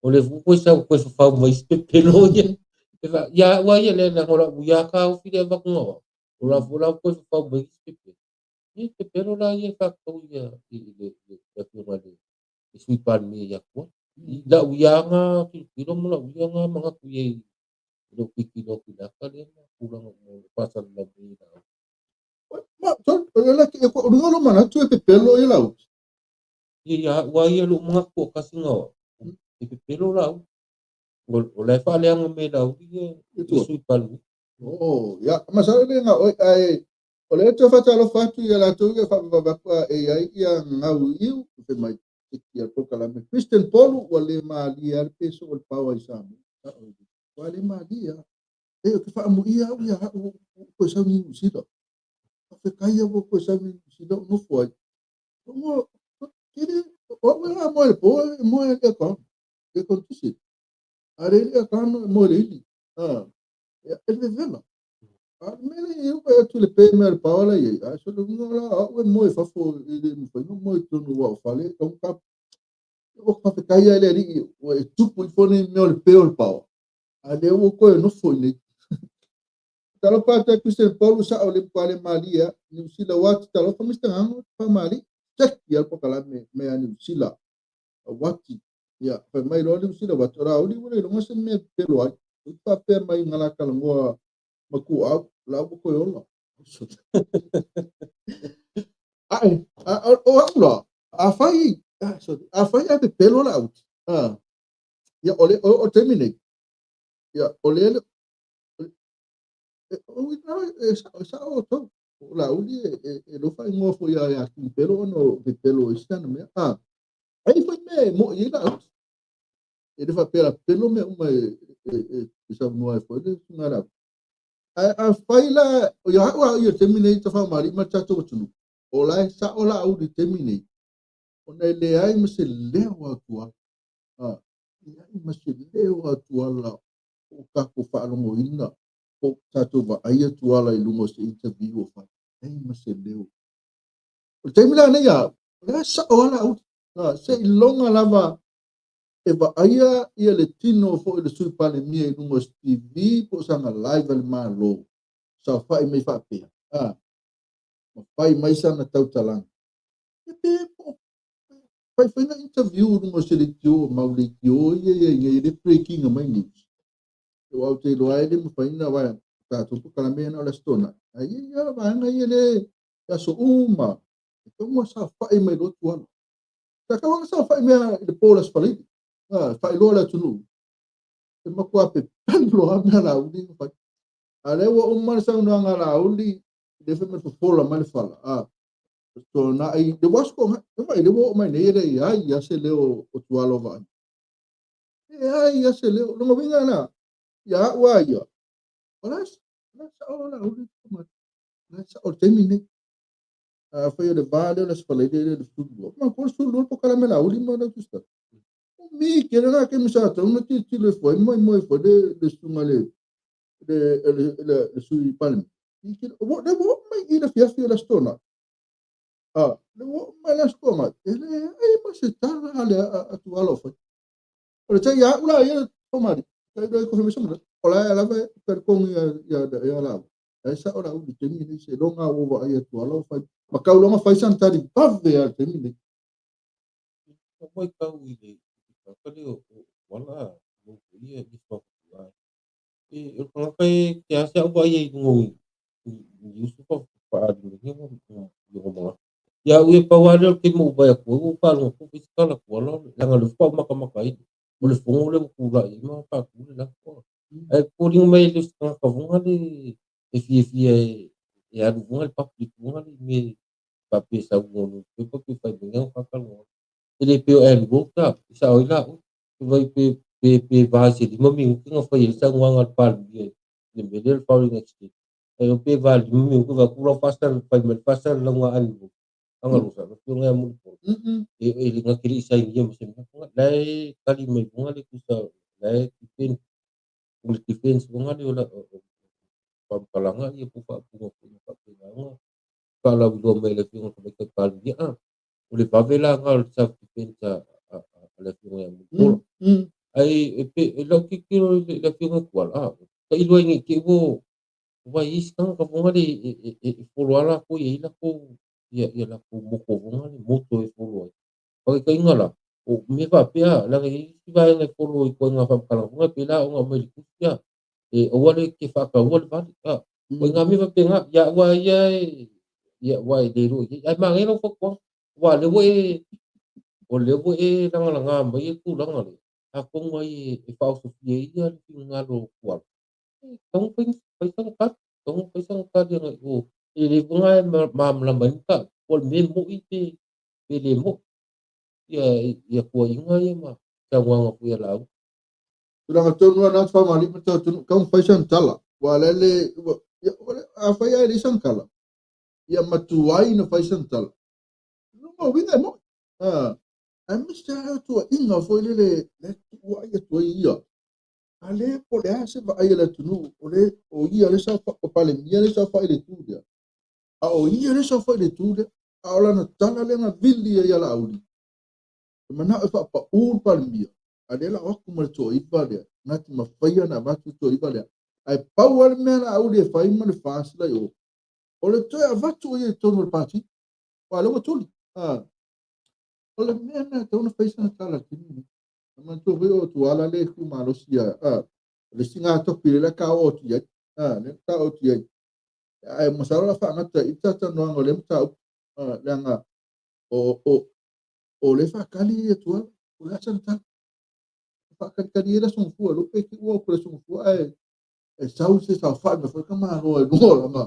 o le fu ko fa mai ste pelo ya wa ya le na ora ya ka o fi de va ngo ora ko fa mai ste pero la ye fa ko ya ya ko ma de sui pan mi ya ko da uya nga kilo mo la uya nga mga kuye do kilo kila ka le kulang mo pasal la ni na Ma so ela que o no mana tu pe pelo e lau. ya wa ya lu mga ko kasi nga pero la o le fa le nga me la uya sui pan Ya mas ale nga ai o le tu fa talo fa tu ya la tu ya fa ba e ai ya nga u pe mai ya to kala me Christian Paul o le ma li al peso o pau ai sam. O le ma li ya e que fa mu ia ya ko sa mi usito. Fe kai ya ko sa mi usito no foi. Como kiri o nga mo le po mo e que acontece. Are ele kan mo le ili. Ele vela. Mene eu tu le pe mer paola e acho que não lá o mo fa fo ele foi no mo tu no wa falei então cap o fa kai ele ali o tu por fone meu le pe o pau. Ale o ko no foi ne. Talo pa ta Christian Paulo sa o le pale malia ni sila wat talo pa mista ang pa mali check ya po kala me ani sila wati ya pa mai lo ni sila wat ra o ni mo le mo se me pelo Pape mai ngala kalangoa maku au la ko yola. Ai, o ula. Afai, sorry. Afai ate pelo la out. Ya ole o terminate. Ya ole sa o to. La uli lo fai ngofo ya ki pelo no ke pelo isana me. Ai foi me mo ila out. Ele fa pelo me uma isa no foi ngara. A faila ya wa yo terminate fa mari ma chacho tunu. Ola sa ola au di terminate. Ona le ai ma se lewa tua. Le ai ma se lewa tua la o ka ko fa lo ina. O chacho ba ai tua la ilungo se interview o fa. Ai ma se lewa. O terminate ne ya. La sa ola au. Se ilonga lava e va aia ia le tino fo le sui pale mia i lungo TV po sanga live al malo. Sa fai mai fa pe. Ma fai mai sana tau talang. E pe po. Fai na interview lungo se le tio mauli tio ye le breaking mai news. O au te loa ele mo fai na vai ta tu kala me na la stona. Ai ia va na ia le ya so uma. Então mo sa fai mai do tuan. Ta ka wang sa fai me le polas pali. Fai lo la tunu. E ma ko ape lo ana la uli fai. Ale wo umar sang no ngala uli de fe me fola mal fala. So na ai de wasko mai de wo mai ne re ai ya se leo o tualo va. Ai ya se leo no vinga na. Ya wa ya. Olas sa ola uli ma. Na sa o termine. Foi de vale las palede de futebol. Ma ko sul po kala mela uli ma na tusta. Mi que na que me sa to no ti le foi moi foi de sumale le sui palme. Mi que wo de wo mai ina fiasco la stona. Le wo mai la stoma. Ele ai ma se tala ale a tualo foi. Ora c'è ya ula ya tomari. C'è due cose mi sembra. Ola la va per con ya la. Esa ora u temi se longa o va ya tualo foi. Ma ka longa fai santari pave ya temi. Mai kau i le kali o wala mo ia di fa wa e o ka kai ke asa o ai i ngoi Yusuf fa di ni mo mo ya u pa wa le ke mo ba ko u pa lo ko fiskala ko la nga lu fa maka i mo le fongo le ku la i ma pa ku le la ko ai ko ring mai le ka vonga le e e a vonga le pa ku vonga le me pa pe sa ngo pe pa pe fa ngang pa ka ele pe el boka sa oila vai pe base di mami que não foi ele sang wang al pal dia le bedel falling exit eu pe val mami que va kula pasar pai mel pasar longa an angal usa no nga mo ele ngakiri sa india mesin lai kali mai bunga le kusa lai tipen defense bunga le ola pamkalanga ia pupa bunga pupa penanga kalau belum mai le pingo ke pal dia oleh pavela ngal sa defense ala pingo yang betul ai pe lo que quiero la pingo cual ka ilo ngi ke bo wa is kan ka bunga de follow ala ko ye la ko ya la ko mo ko bunga de moto e follow pa ka ingala o me va pe la ngi si va ngi follow ko nga fa kala bunga pe la nga me ku ya o wale ke fa ka wal ba ko nga me va pe nga ya wa de ro ai ma ngi no ko wa le we o le wo langa mai tu langa le a ko mai fa so ye ia nga lo kwa tong pai sang ka dia o le bunga ma mai ka ko me mo pe le mo ya ko inga ye ma ta wa nga ku ya la Sudah tonu na fa mali pa tonu kam fai santala. Wala le a fai ai le sankala. Ya matuai na fai santala. No vinga mo. Ai mista tu inga foi le tu ai tu ia. Ale po le ase va ai le tunu ole o ia le sa o pale mia le sa fa le tu dia. O ia le sa fa le tu dia. A ola na tala le na vili ia la audi. Mana fa pa ur pale mia. Ale la o kuma to iba le. Ngati ma faia na ba to iba le. Ai pau al mena audi fa ima le fas la yo. Ole to a va to ia to no pati. Wala mo tuli. Ole mena to no fa isa tala tini. Man tu veo tu ala le ku malusia le singa topi le ka o tu ia le ka o tu ia ai masala fa ngata ita tano ngole mta le nga o le fa kali e tua o la santa fa kali era son fu lo pe ki o pre son fu ai e sau se sa fa me fa kama no e no la ma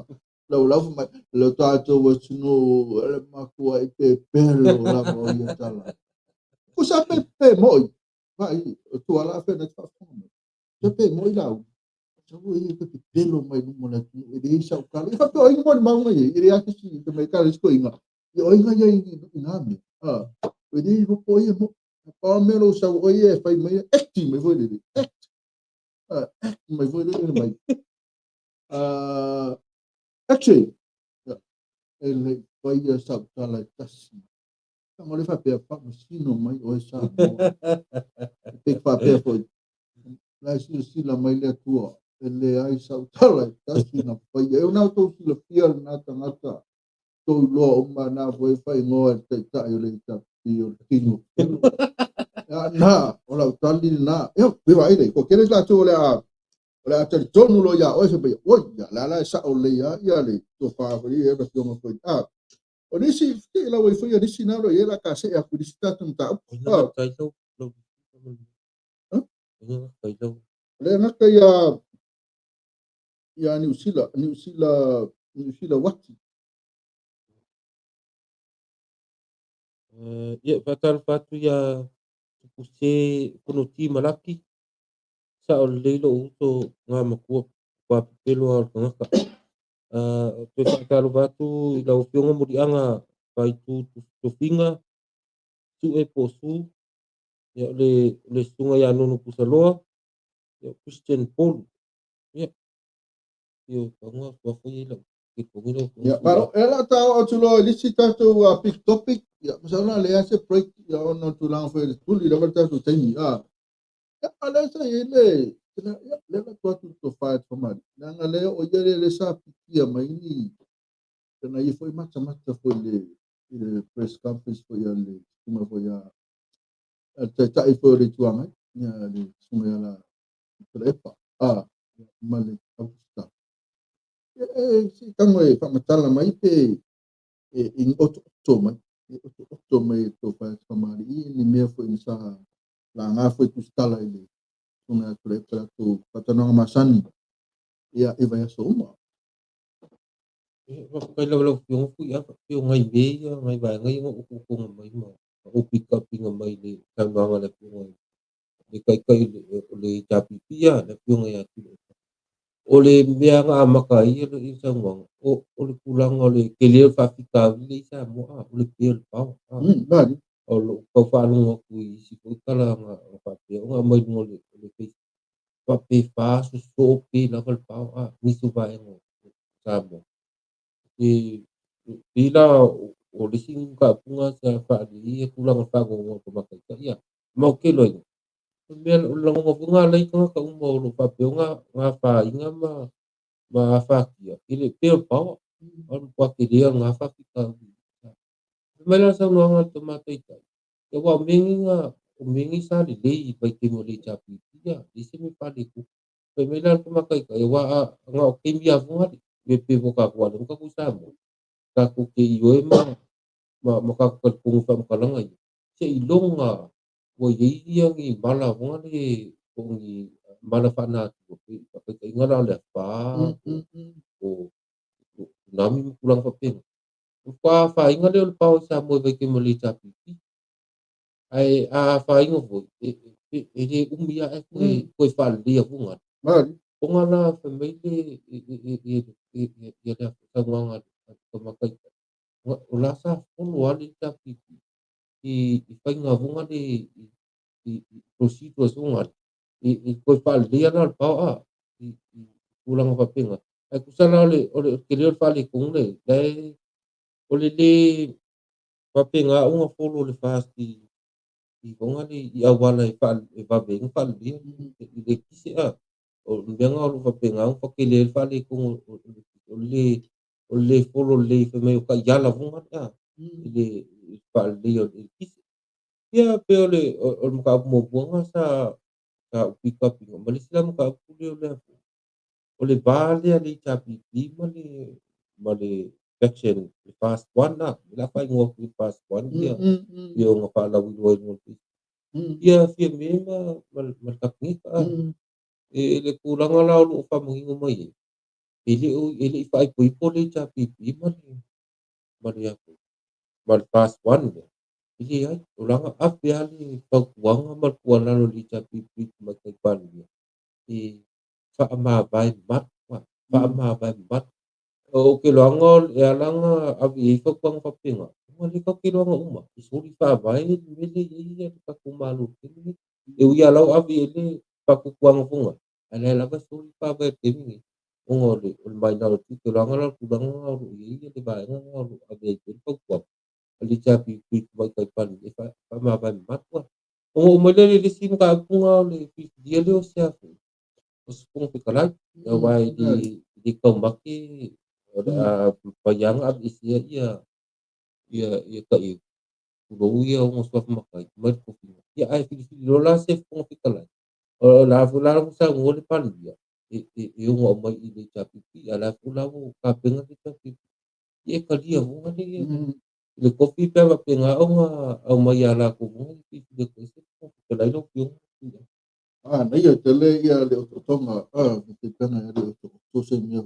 la fu mai le tato wa no le ma ku ai pe pelo la mo ia tala ku sa pe moi vai tu ala fe na fa pe moi la Sabu ini ke pelo mai no mona tu e de sa kala fa to ingo mo mau mai e rea si te mai kala sto inga yo inga ya inga me e de ho po ye mo pa me lo sa o ye fa mai ekti me foi de act mai foi de mai actually ele foi ya sa kala tasi Kang ole fa pe pa sino mai o sa mo pe fa pe foi la si la mai le tua ele ai sa tala tasi na pa eu na to si la fiel na tangata to lo ma na foi fa ngo te ta yo le ta pio tino na ola tali na eu pe vai de ko kere la to le a te tonu lo ya o se pe o ya la sa o le ya le to fa foi e ba to mo foi o nisi te la foi foi nisi na lo ye la ka se a ku disi ta tum ta kai lo kai lo le na ka ya New Zealand wati ia fatal fatu ya puse kuno ti malaki sa o le lo uto nga makua pa pelo al ngaka to fatal fatu la opionga murianga pai tu finga tu e posu ya le sunga ya no pusaloa ya Christian Paul ya yo tanga pa foi lo que pomino ya pero ela ta o tulo lisi ta to pick topic ya masala le ase break ya no tu lang foi tu li la ta tu teni ya ala sa ile ya le la tu fight for man na ngale o yele le sa pikia mai ni na i foi mata foi le press conference foi le kuma foi ya ta i foi le tuanga ya le suma ya la trepa male austa si kango e famatala mai pe in oto mai to fa kamari ni me foi sa la nga foi tu stala ile suma trepa tu patana masani ya e vai so uma kai lo yung fu ya yung ngai be ya ngai ba ngai mo ko mai mo o pick up nga mai le tanga le yung le kai le tapi pia le yung ya ole mea nga makai le isa ngong ole pulang ole kele fa fika le isa mo ole pel pau bari ole ko fa no ku isi ko kala nga fa pe nga mai ngole ole pe pa pe fa so pe la val pau ni su ba ngo sa mo pila o lising ka punga sa fa di pulang fa ngo ko makai ka ya mau ke lo mel ulang mo bunga lai ka mo lo fa pe nga fa inga ma fa kia ile pe pau on pa ke dia nga fa kita mela sa no nga tomato ita e wa mingi sa di dei pai te mo le chapi ya di se mi pa de ku pe mela ko makai ka e wa nga o ke mi avu di pe mo ka kwa ka ku sa mo ka ku ke yo ma ka ka pung fa ka langa se ilonga wo ye yang i bala mo le pung i bala fa na ku pe ka ngara le pa o nami pulang pa pe pa fa inga le pa sa mo ve ke mo le chapi ai fa inga vo e de umia e ko fa le funga bari funga na fa me e da sa nganga ko makai o la sa fulu ali chapi i fa inga funga de prosito sunga ko fa le na pa pulang pa pinga ai kusala ole ke le fa le kung le ole le papinga unga folo le fasti i konga ni i awala e va beng fa le le kisi o benga o papinga un fakile fa le kung le folo le fe me ka yala vunga le fa le o kisi ya pe ole o ka mo bunga sa ka upika pinga mali sila ka puli ole vale ali chapipi mali section fast one na la fa ngo fast one dia yo nga fa la wi ngo ia fia mema mal kapni ka ele kurang ala lu fa mo mai ele fa ipoi pole chapipi mali aku mal fast one dia ili ai ulang api ali pagwang mal kuala lo li chapipi magkaipan dia fa mabai mat fa mabai mat o kilongol ya lang abi ko pang papinga mali ka kilongo uma isuri fa bai mili iya ka kumalu kini ya law abi ini pakukuang funga ala la ba suri fa bai kini ngoli ulmai na ti kilongol kudang ngol iya di bai ngol abi ko ko ali chapi pi magkaipan fa mabai mat wa o umali di sini ka kunga le dia le sia os kung pikalay wai di kambaki payang ab isya ia ka kulo ia ngoswa makai mat ko ya ai lola sef kung pikalay la fula sa ngol pan dia yung mai ile chapi ala fula mo kapenga chapi ye kadia mo ngani le kopi pa penga o mai ala ko mo de ko se ko pikalay lo yung na ia tele ia le otonga te pena le otonga se mia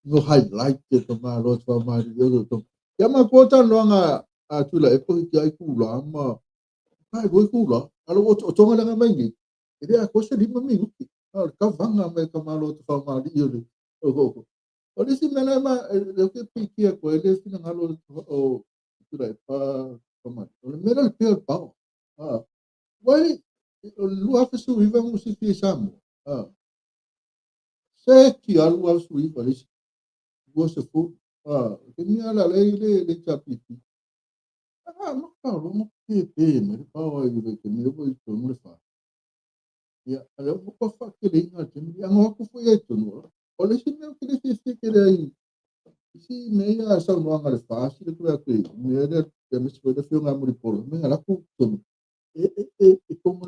no highlight te tama lo fa ma le otonga ya ma kota loanga a tula e po ki ai kula ma ai go kula alo otonga nga mai ele a cosa di mami uti ka vanga mai ka malo te fa ma io le o o le si mena ma le ke piki ko ele fina ngalo o tula e pa ma le mera le pe pa wai lua fa su iva mu si fi samu se ki alua su iva le go se fu ke mi ala le chapiti ma ka lo mo pe me pa wa i ke me vo i to mo fa ya ala ko fa ke le nga te mi anga ko fu e to no o le si me ke le fi ke le si me ya sa no anga le fa si le tu ya ke me le ke me se puede fi nga mo ri polo me ala ku to como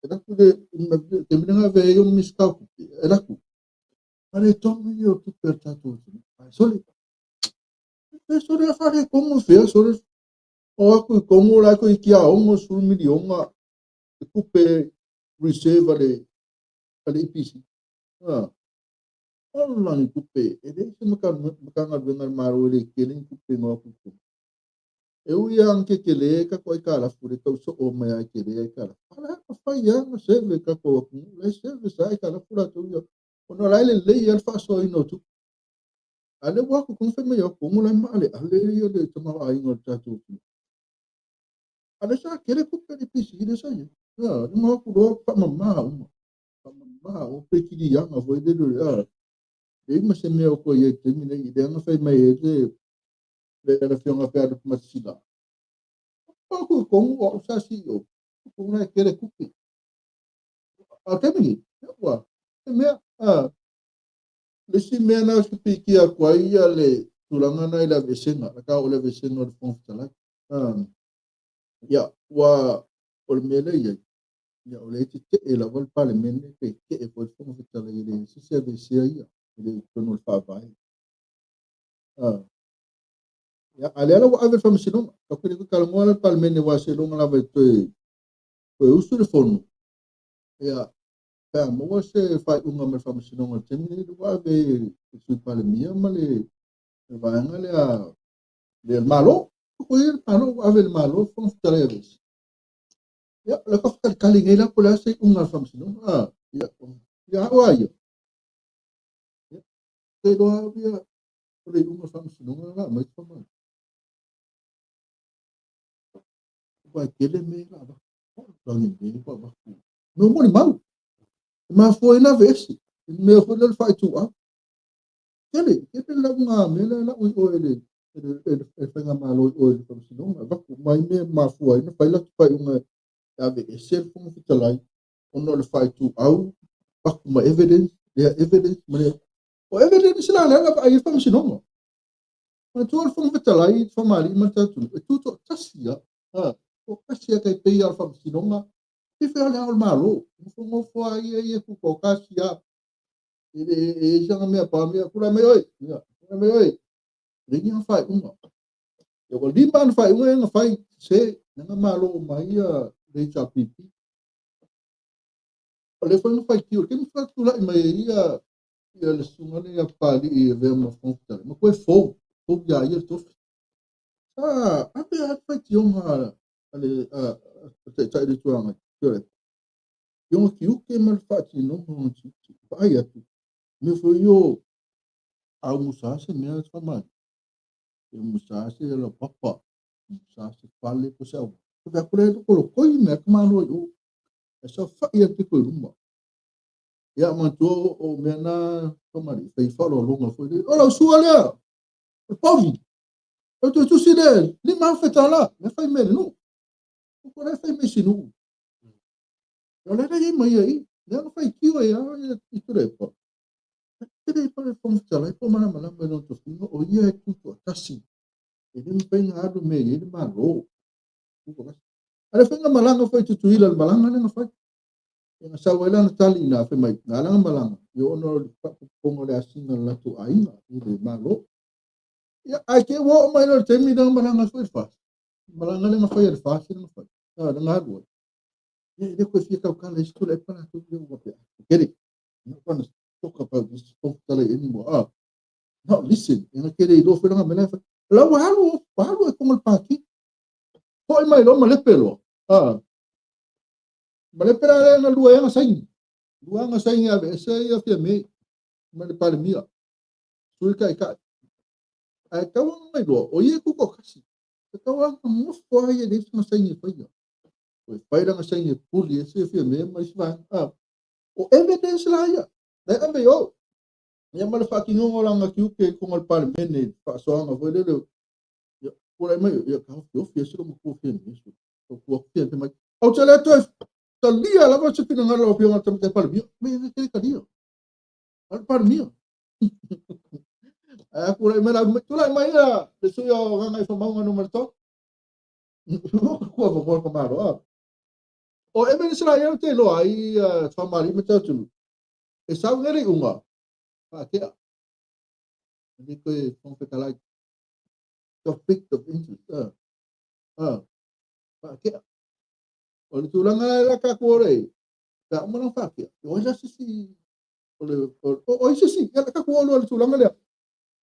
era que termina a ver eu me escalco era cu ale tomo io tu per tanto solo solo a fare como fez solo o como la co que a um sul milhão a coupe receive ale IPC online coupe e deixa me can vengar maro ele querem coupe no coupe eu ia anche que le ka ko ka la fure ka so o me ai que le ka ala fa ya no se ve ka ko le se ve sai ka la fura tu yo ono la le ya fa so ino tu ale wa ko kun fe me yo ko mo la male ale yo de tama ai no ta tu ale sa kere ko pe di pisi de sa yo no ko do pa mama o pe ki di ya ma vo de do ya e ma se me ko ye termine ide no fe me ye le fiona per masila ko o sa si yo ko na kere kupi até me wa me le si me na su piki a kwa ia le tulanga na ila vesenga ka o le vesenga de fon tala ya wa o me le ya o le te e la vol pa le men ke e po fon tala ile si se ve si ia ile tono fa vai ya aliala wa ave fam sino ka ko ko kala mola palmene wa sino la veto ko usu de fono ya ka mo se fa unga me fam sino ma temni wa ave su palmia male va ngale a del malo ko ir malo ave el malo fon treves ya la ko ka kali ngela ko la se unga fam sino ya wa yo te do avia ko unga fam sino la ma fam vai querer me lá não ninguém vai meu mano mal mas foi na vez meu foi ele faz tu ele lá uma mela lá o ele faz uma malo o como se não vai me mas foi não faz lá tu faz uma ave esse como fica lá o não faz tu ao uma evidence mas o evidence lá aí faz não mas tu foi fica lá e foi mal mas tu tá sia o kasi kay pay alfa sinonga e fe ala o malo mo fo ai ku ko kasi ya e janga me pa me kura me oi kura me oi ringi ang fai unga yo ko limban fai unga nga fai se nga malo mai le cha pipi le fo nga fai ki ke fa tu la mai ia le sunga le pa li e ve mo fo mo ko fo ya ia to ape a fai ki unga ale te le tuanga yo ki u ke mal fa ki no mo chi pa ia tu me fo yo a musa se me fa mai musa se lo papa musa se pale ko sa ko da ko me ka malo yo esa fa ia te ko rumba ya mantu o mena tomari fai falo longa foi ora sua le povi eu tu si de li ma feta lá me fai me no ko le fai me sinu eu le dai mai aí não fai kiwa ya itu repo ele para fonte lá e mana mana me no tu fino o ia tu tasi ele me pega me ele malo ale fenga malanga foi tu ila malanga na fai yang sa wala na tali na fe mai ngalang malanga yo no pongo le asinga la tu ainga de malo ya ai ke wo mai no temi da malanga foi fa malanga na foi fa na foi na ngado de ko fica o cara isto é para tu eu vou ter querer não quando toca para isso toca tele anymore no listen eu querer do foi na mena lá o é como o paqui foi mai lo male pelo male pera na lua yang saing lua nga saing ya ese ya fia me male para mia sui kai ka ai ka mai lo o ye ku ko kasi ka wa mo foi ye de nga saing foi yo foi nga saing puli ese fia me mas vai o evidence lá ya dai ambe yo ya male fa ki ngo lang ki ke ko mal para me fa so nga foi de por aí mai ya ka yo fia so mo ko fia me so ko fia te mai au tele to talia la voce fino ngalo pio ngata te par mio me ke kadio al par mio por aí mera tu la mai ya de so yo nga fa mau no marto ko ko maro o e me sra yo te lo ai fa mari me tu e sa ngere unga pa ke ni ko fon pe kala topic of interest pa ke o le tulanga la ka ko re ka mo na fa ke o ja si o si ka ko le tulanga le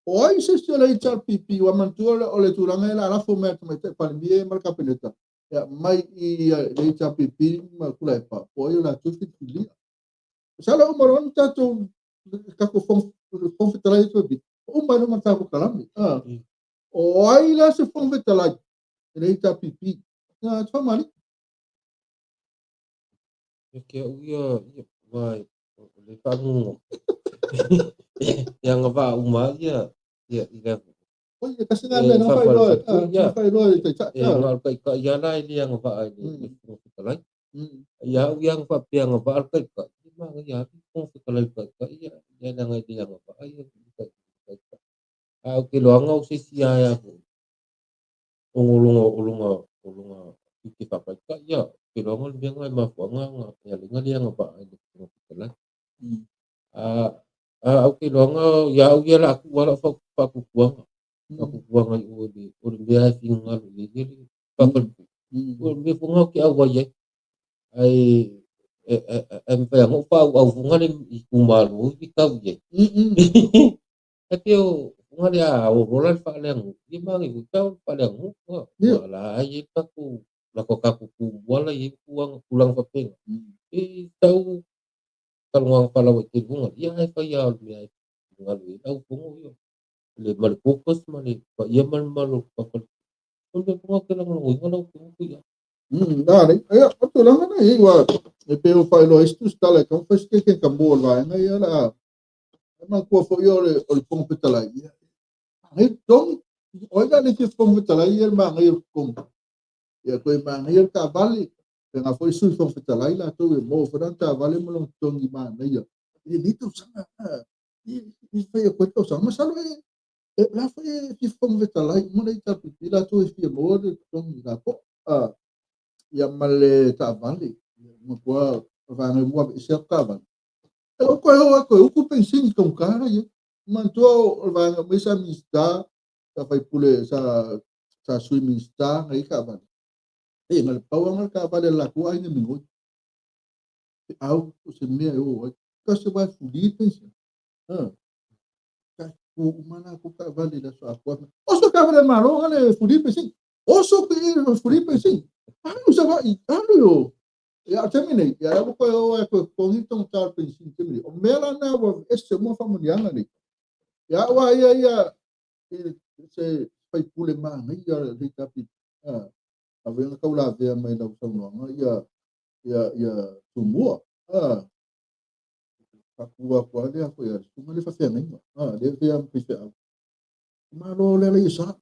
o se le char pipi wa mantua o le tulanga la fo me te pa mie mar ka peleta ya mai i le char pipi ma kula pa o la tu fi li sa la o maron ta to ka ko fon fitala to bi o ba no mata ko kalami o ai la se fon fitala le char pipi na to mali que ia vai le pangu yang va uma ia oye kasi nga me na fai lo te cha ngal ka ia lai yang va ni kalai ya yang va piang va ka ma ya ko kalai ka ia ya na ngai yang va ia ke lo ngau si sia ya ulunga ki pa ka ya ke lo ngol biang ngai ma fa nga ya ngai yang va ni kalai okay longa ya uya la aku wala fa aku buang ai o dia singa ni ni pa o me funga ki awa ye ai em pa ngo pa au funga ni kumalu ki ka ye tapi funga dia o rolan fa le ngo di ma ngi ka pa le ngo wala ai ka ku la ko ka ku wala ye pulang fa peng tau kalau pala wa bunga ya fa ya mi ngalu au bunga yo le mal fokus mali pa ya mal malu pa pa unde bunga kala ngo ngalo bunga ya dai ya betul lah na iwa e pe o fai lo isto stale kan fas ke kambol va na ya la ma ko fo yo o pom petala ya ai tom oiga ni que pom petala ya ma ngai kom ya ko ma ngai ka vale nga foi sul fom petala la to mo franta vale mo long tongi ma na ya e dito sana e foi ko to sama salo la foi que fom petala mo na ita pila to e fi mo de tongi la po ya male ta vale uma coisa vai na boa isso acaba eu coisa pensei com cara aí mantou vai na mesa amistad tá vai pule sa swimming star aí acaba ngal pau ngal acaba de lá com aí minggu au se me eu kasi vai fugir pensa o mana ko ka vale da sua forma oso ka vale malo ale fugir pensa oso que fugir pensa já vai eu ya terminei ya eu ko então tal pensa terminei o mela na esse mo familiar ali ya wa ya se fai pule mana ya de tapi avendo ka ula ve mai na usau no ya tumua Papua kwa dia ko ya cuma dia fazia nem dia yang bisa malo le isa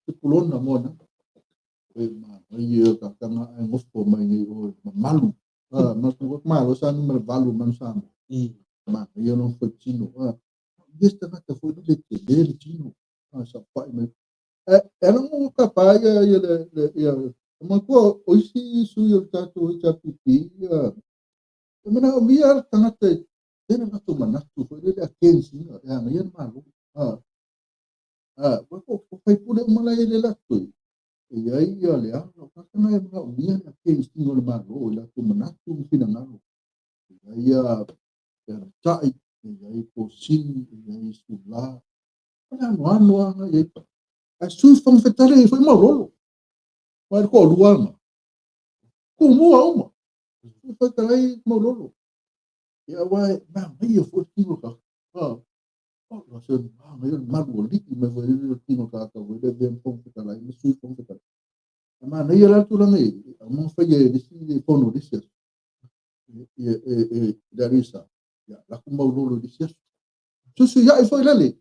sepulon na mo na iya ka kanga ngos ko mai ni malu mas ko malo sa ni malu man sa ma iya no foi chino esta nata foi do dele chino sa pai me era um capaz ya uma ko oisi su yo tato ya pipi mana biar tangata tena natu manatu foi ele akensi ya ngayon malu ko fai pule malai ele latu ya iya le kana na biar akensi ngol malu la tu manatu finangalo ya tai ya ko sin ya isula kana no ya asu fam fetale foi malolo vai ko luama como uma foi trai malolo ya wai bang iya foi tino ka Rasul ngayon malulit may tino ka we de vem pong fetale me sui pong fetale ama na yala tu lang among faye di fono di siya dari sa ya la kumaulolo di siya susu ya foi lale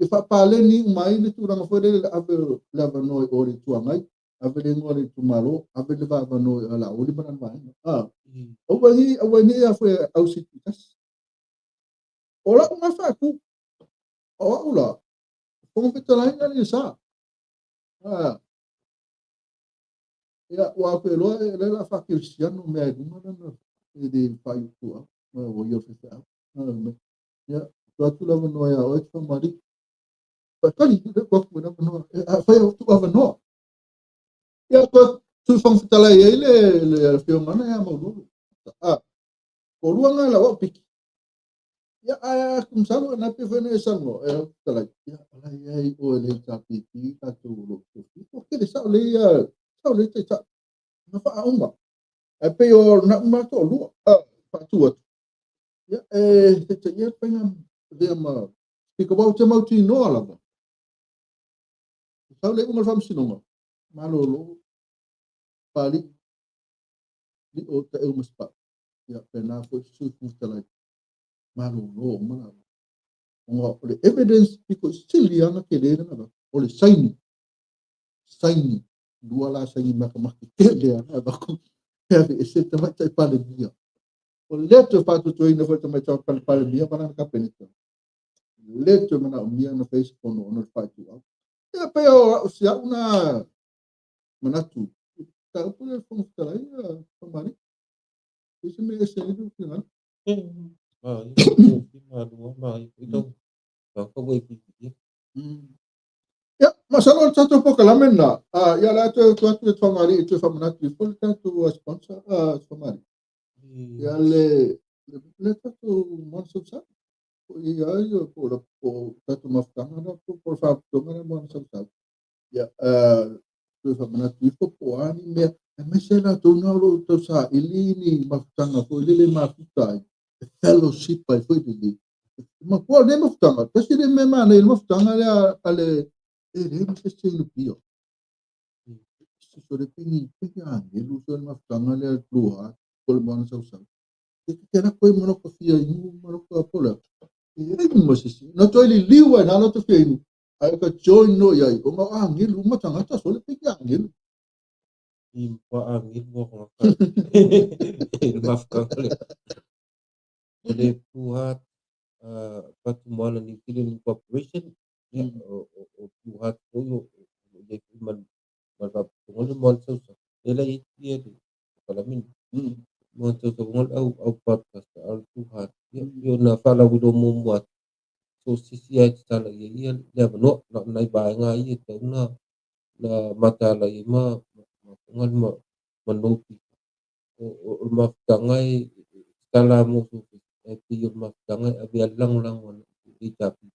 fa pale ni mai ni tu lang foi lale ave lava noi ori tu angai ave le ngori tu malo ave le va noi ala ori banan mai awani ya foi ausitas ola uma fa ku ola pong fetale ni sa ya wa pelo la fa cristiano me alguma na de pai tu o yo feta ya tu la no ya o tu mari kali de ko na no fa yo tu ava no ya tu fong fetala ya le fio mana ya mo lu o lu nga la wa pik ya kum salu na pe fene sango tala ya ala ya o le ta piki ka tu lu ko ke sa le ta na fa umba pe yo na ma to lu pa tu ya ya pengen dia ma pika bau te mau ti no ala ba sa le uma fam sino ma lo pali di o te o maspa ya pena ko su tala ma lo ma ngo le evidence piko still yang ke le na ba o le saini dua la saini ma ka ke le na ba ko ya ese te ma tai pale dia o leto fatu to ina fatu ma ta pale dia para ka penita leto mana umia na Facebook no fatu ya pe o sia una manatu ta pule fong tala ya pamari ese me ese itu kan itu malu itu ko boy pipi ya masalah satu pokalamen na ya la tu pamari itu famanatu full tu sponsor pamari ya le satu monsu sa ya yo por satu maftanga na por favor tomar monsu sa ya tu famanatu itu poani me mesela tu no tu sa ilini maftanga ko ilile mafutai fellowship by foi de ma ko ne maftanga kasi de me mana il maftanga ya ale ele se selo pio so de pini ele usa maftanga le luar kol monsu sa kena koi mono ko fia inu mono ko apola mo sisi no to ili liwa na no to fia inu ai ka join no ya ko ma angil uma tanga ta sole pe angil impa angin mo ko maafkan oleh buat pertemuan New Zealand Corporation ya buat koyo jadi man berapa pengalaman Ela ia di kalamin Mm. mo to ngol au podcast al Tuhan. Yo na fala wido membuat so sisia sala ia dia beno na nai bai nga ia to na mata la ima ngal menupi o maftangai sala mo su ti yo maftangai abi lang lang di tapi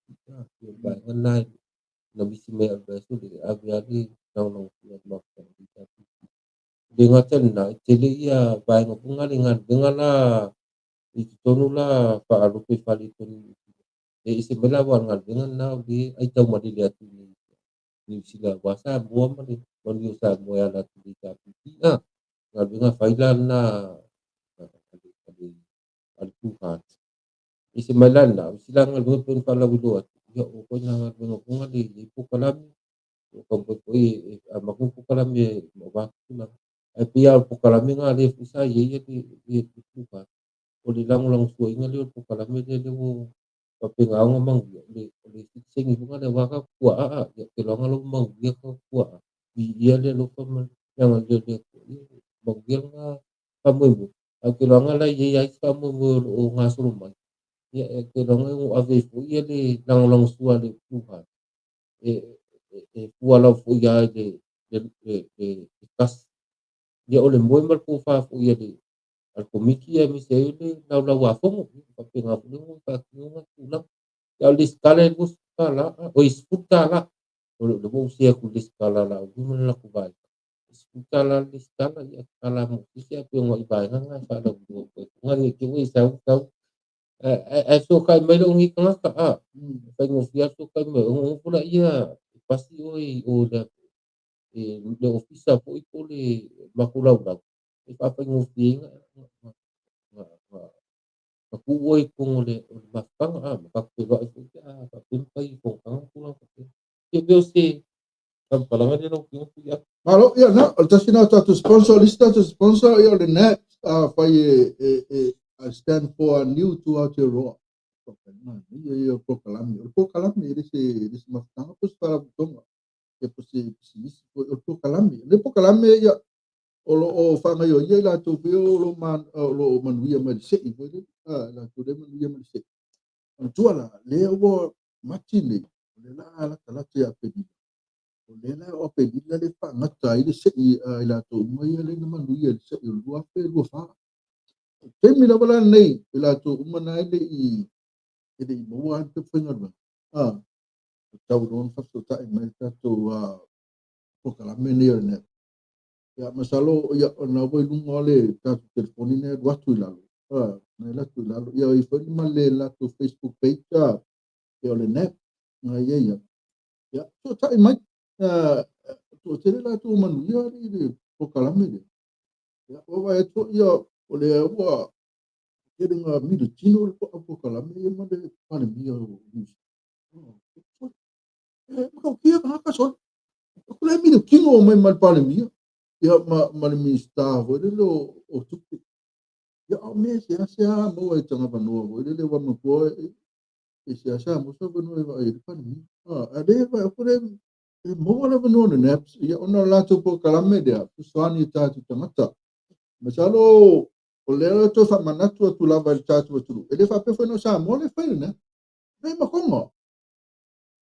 yo bai ngai na bisi me albesu di abi ali nang nang maftangai di tapi dengan na tele ia bai ngapungalingan dengan la itonula paalu pe palitun isi belawan ngal dengan na di ai tau madi lihat ni sila wasa buam mali mali usa moya la di tapi ngal dengan failan na adi Tuhan isi malan na sila ngal dengan pen pala wiluat ya ko na ngal dengan kungali ipu kalam ko ko makun pu kalam ye waktu na ai pia pu kalam nga le usa ye di Tuhan Uli lang lang suai nga liu po kalame de liu papingaw nga mang uli sing ibu nga waka kuwa ya kilo nga lo mang ya ka kuwa iya le lo pa man yang le le mang ya nga kamu ibu kilo nga la iya kamu o nga suruman ya kilo nga yung ave po iya le lang lang suwa le Tuhan kuwa la po iya kas ya ole mo mal po fa po iya le Alkomiki ya misaile laula wafongo papenga bulungu pakinga kulang ya liskala buskala o isputala o lo mo sia ku liskala la gumana la kubai isputala liskala ya kala mo sia pe ngo ibai nga fa la bu ngani ki wi sa so kai me lo ngi nga ka pa ngo sia so kai me ngo pula ia pasti oi o da le ofisa po ipole makula ula pa ngo sia Aku woi kung uli bakang makaktiba ito kapimpay kung kang kulang kasi. Kaya si kampalangan din ang pinupuya. Malo, ja, nou, dat je nou dat de sponsor is, dat de sponsor, ja, de net, van je, stand for a new throughout your rock. Je proclame, is maar tanga pus para tonga. Je proclame, de proclame, ja, o fanga yo, je la tu bio lo man via me se, la tu de man via me se. Tu ala, le wo matini, le la ya pedi. Lela o pe dila le fa ngata ile se I la to mai le na manu ye se I lua pe lua fa te mi la bala nei ila to umana ile ile mo an te fenga ba tau don fa so ta mai ta to ko kala me ne ne ya masalo ya na bo lunga le ta telefoni ne wa tu la na la tu la ya I fa ma le la to Facebook page ya le ne na ye ya so ta mai tu tele la tu manu ya ile ko kala me ya o va to ya o le wa ke nga mi de tino ko kala me ma de pa mi ya o ko ki ka so ko le mi de tino mai mal pa mi ya ma mi sta ho de lo o tu ya o me se mo e tanga pa no ho de le wa mo ko e se mo so no e va e pa mi ade va ko le mo la no ne ya ona la tu po kala me de so ani ta tu tanga Masalo o leo to fa manatu tu lava il tatu tu. Ele fa pe foi no sa mo le foi né. Nei ma kongo.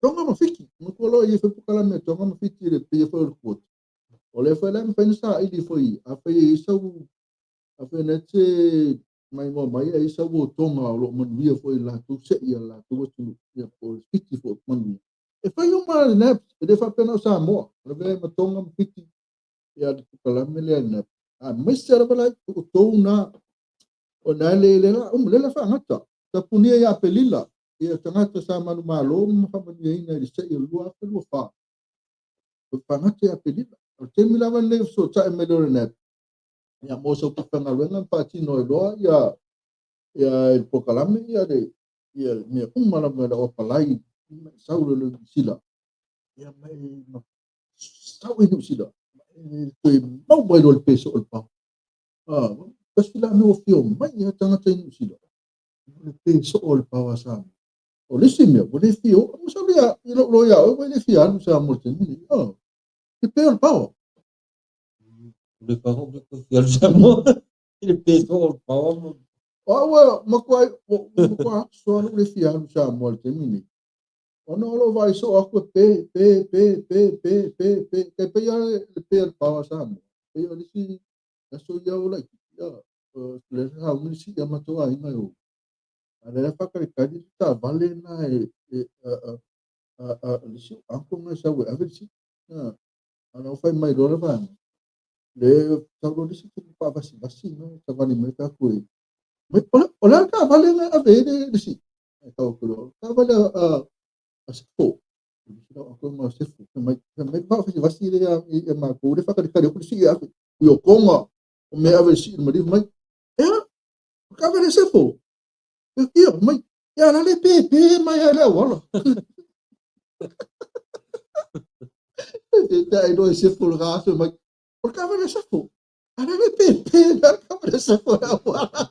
Tonga ma fiki. Mo ko lo ye fe pu kala me tonga ma fiki le pe foi o kot. O le foi la me pensa ili foi. A fe isa u a fe na te mai mo mai isa u tonga lo mo via foi la tu se ia la tu tu ia po fiki foi mo. E foi uma né. Ele fa pe no sa mo. Le ma tonga ma fiki. Ia pu kala me le né. Mas era bala o tona o na le la fa ngata ta punia ya pelila ia tangata sa manu malo ma fa ni ina le se lua pe lua fa o fa ngata ya pelila o te mila van le so ta me lo net ya mo so pa nga wenga pa ti no lo ya el pokalame ya de ya me mala me o palai sa lo sila ya mai sa o sila tu mau mai lo peso o pa kasi la no fio mai ya tanga tayo sila le peso o pa sa o le simio o le fio mo sa ya lo ya o le fio sa mo te ni te pe o pa le paho le ko fial samo le peso o paho Well, makwai so no le fia sa mo te mini. Ono lo vai so aku pe ke pe ya le pe pa sa mo. Pe yo si so ya o like ya le ha un si ya mato ai mai o. Ada fa ka di ta vale na si aku ngai sa we ave si. Ana fai mai do va. Le tau di si pa basi no ta vani mai ka ku. Ola ka vale na ave de si. Tau ko ka vale sefu. Aku mau sefu. Mai pa basi de ya ma ku de fa ka ku si ya. Yo konga. Me ave si mai mai. Ka vale sefu. Yo mai. Ya na le pe mai ala wala. Dai do sefu ga so mai. Por ka vale sefu. Ana le pe na ka vale sefu wala.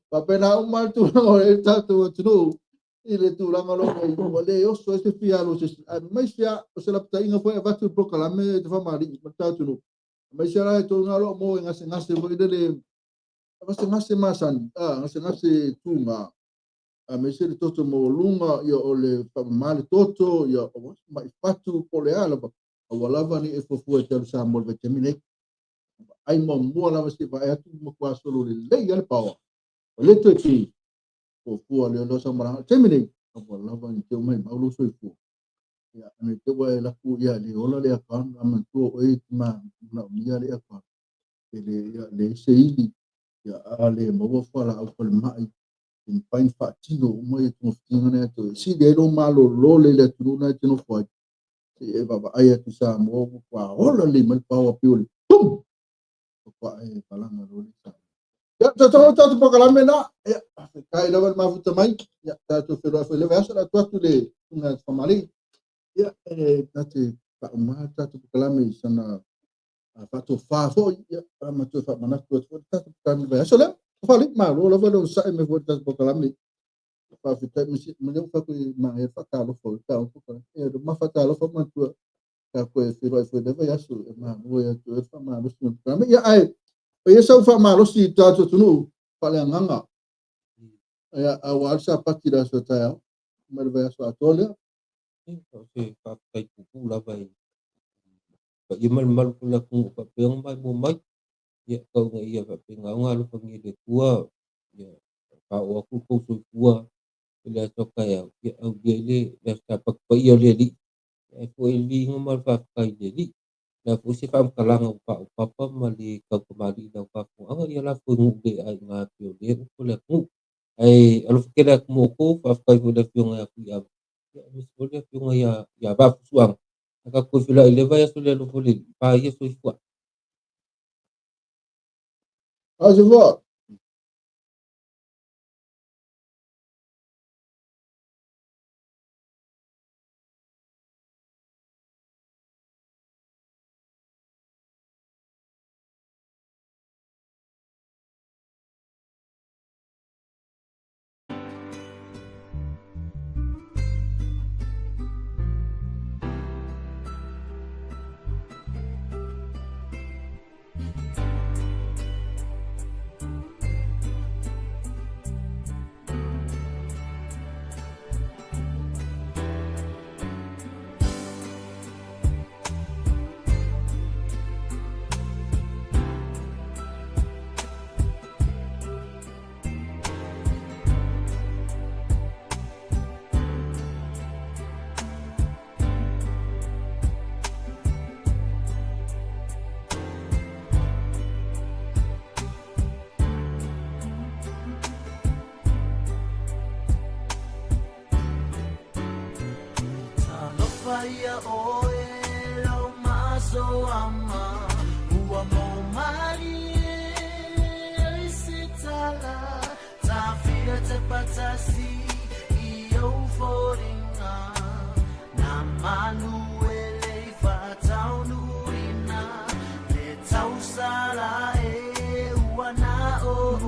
Papena uma tu no está tu ile tu la malo wale yo so ese fialo se mais ya se la tainga foi va tu proclame de famari mata tu no mais era to ngalo mo ngase mo dele ngase masan ngase tunga mais se toto mo lunga yo ole mal toto yo mai fatu poleala wala vani e fofu e telu sa mo vitamine ai mo mo la se va tu mo kwa solo le ya power le to ki fofu le lo sa mara vitamine wala vani te mai paulo so fu ya ne te wa la ku ya le ola le kan am tu e ma na ya le kan le se ili ya ale mo fa la au mai in pain fatino mo e tu tinga ne to si de lo malo lo le tu na tino fo e baba ai tu sa mo kwa ola le mal pa wa piul tum kwa e palanga lo le sa ya to proclame na ya kai la ma futa mai ya tu fero fo le verso la tu le una famali ya tati pa ma tu proclame sana fa to fa fo ya ma tu fa mana tu tatu kan verso le fa le ma lo va lo sa me vo tu proclame fa fita me le fa ku ma e fa ka lo fo ka ko e ma fa ta lo fo ma tu ka ko e fero fo le va su ma vo ya tu fa ma lo su proclame ya ai e sa fa ma lo si tatu tu no fa le nganga ya awal sa patira so ta ma le va su atole se pa kai ku la vai pa mal pula ku pa peong mai mo mai ya kau ngai ya pa penga ngalu pangi de tua ya pa o ku ko su tua le to ka ya au gele ya sa pa pa ya le li e ko li ngomal pa kai de li la fu se fa kalanga pa mali ka mali da pa ku anga ya la fu ngu de ai nga pio de ku le ku ai alu kela mo ko pa kai fu de pio nga ku ya mis boleh pio nga ya ba suang ka ku fila ile va ya su le lu le pa ya su fu je vois. Fire oil o maso ama ua mo mari sitala tafia te patasi io foringa na manuele fatau nuina le tausala e ua na o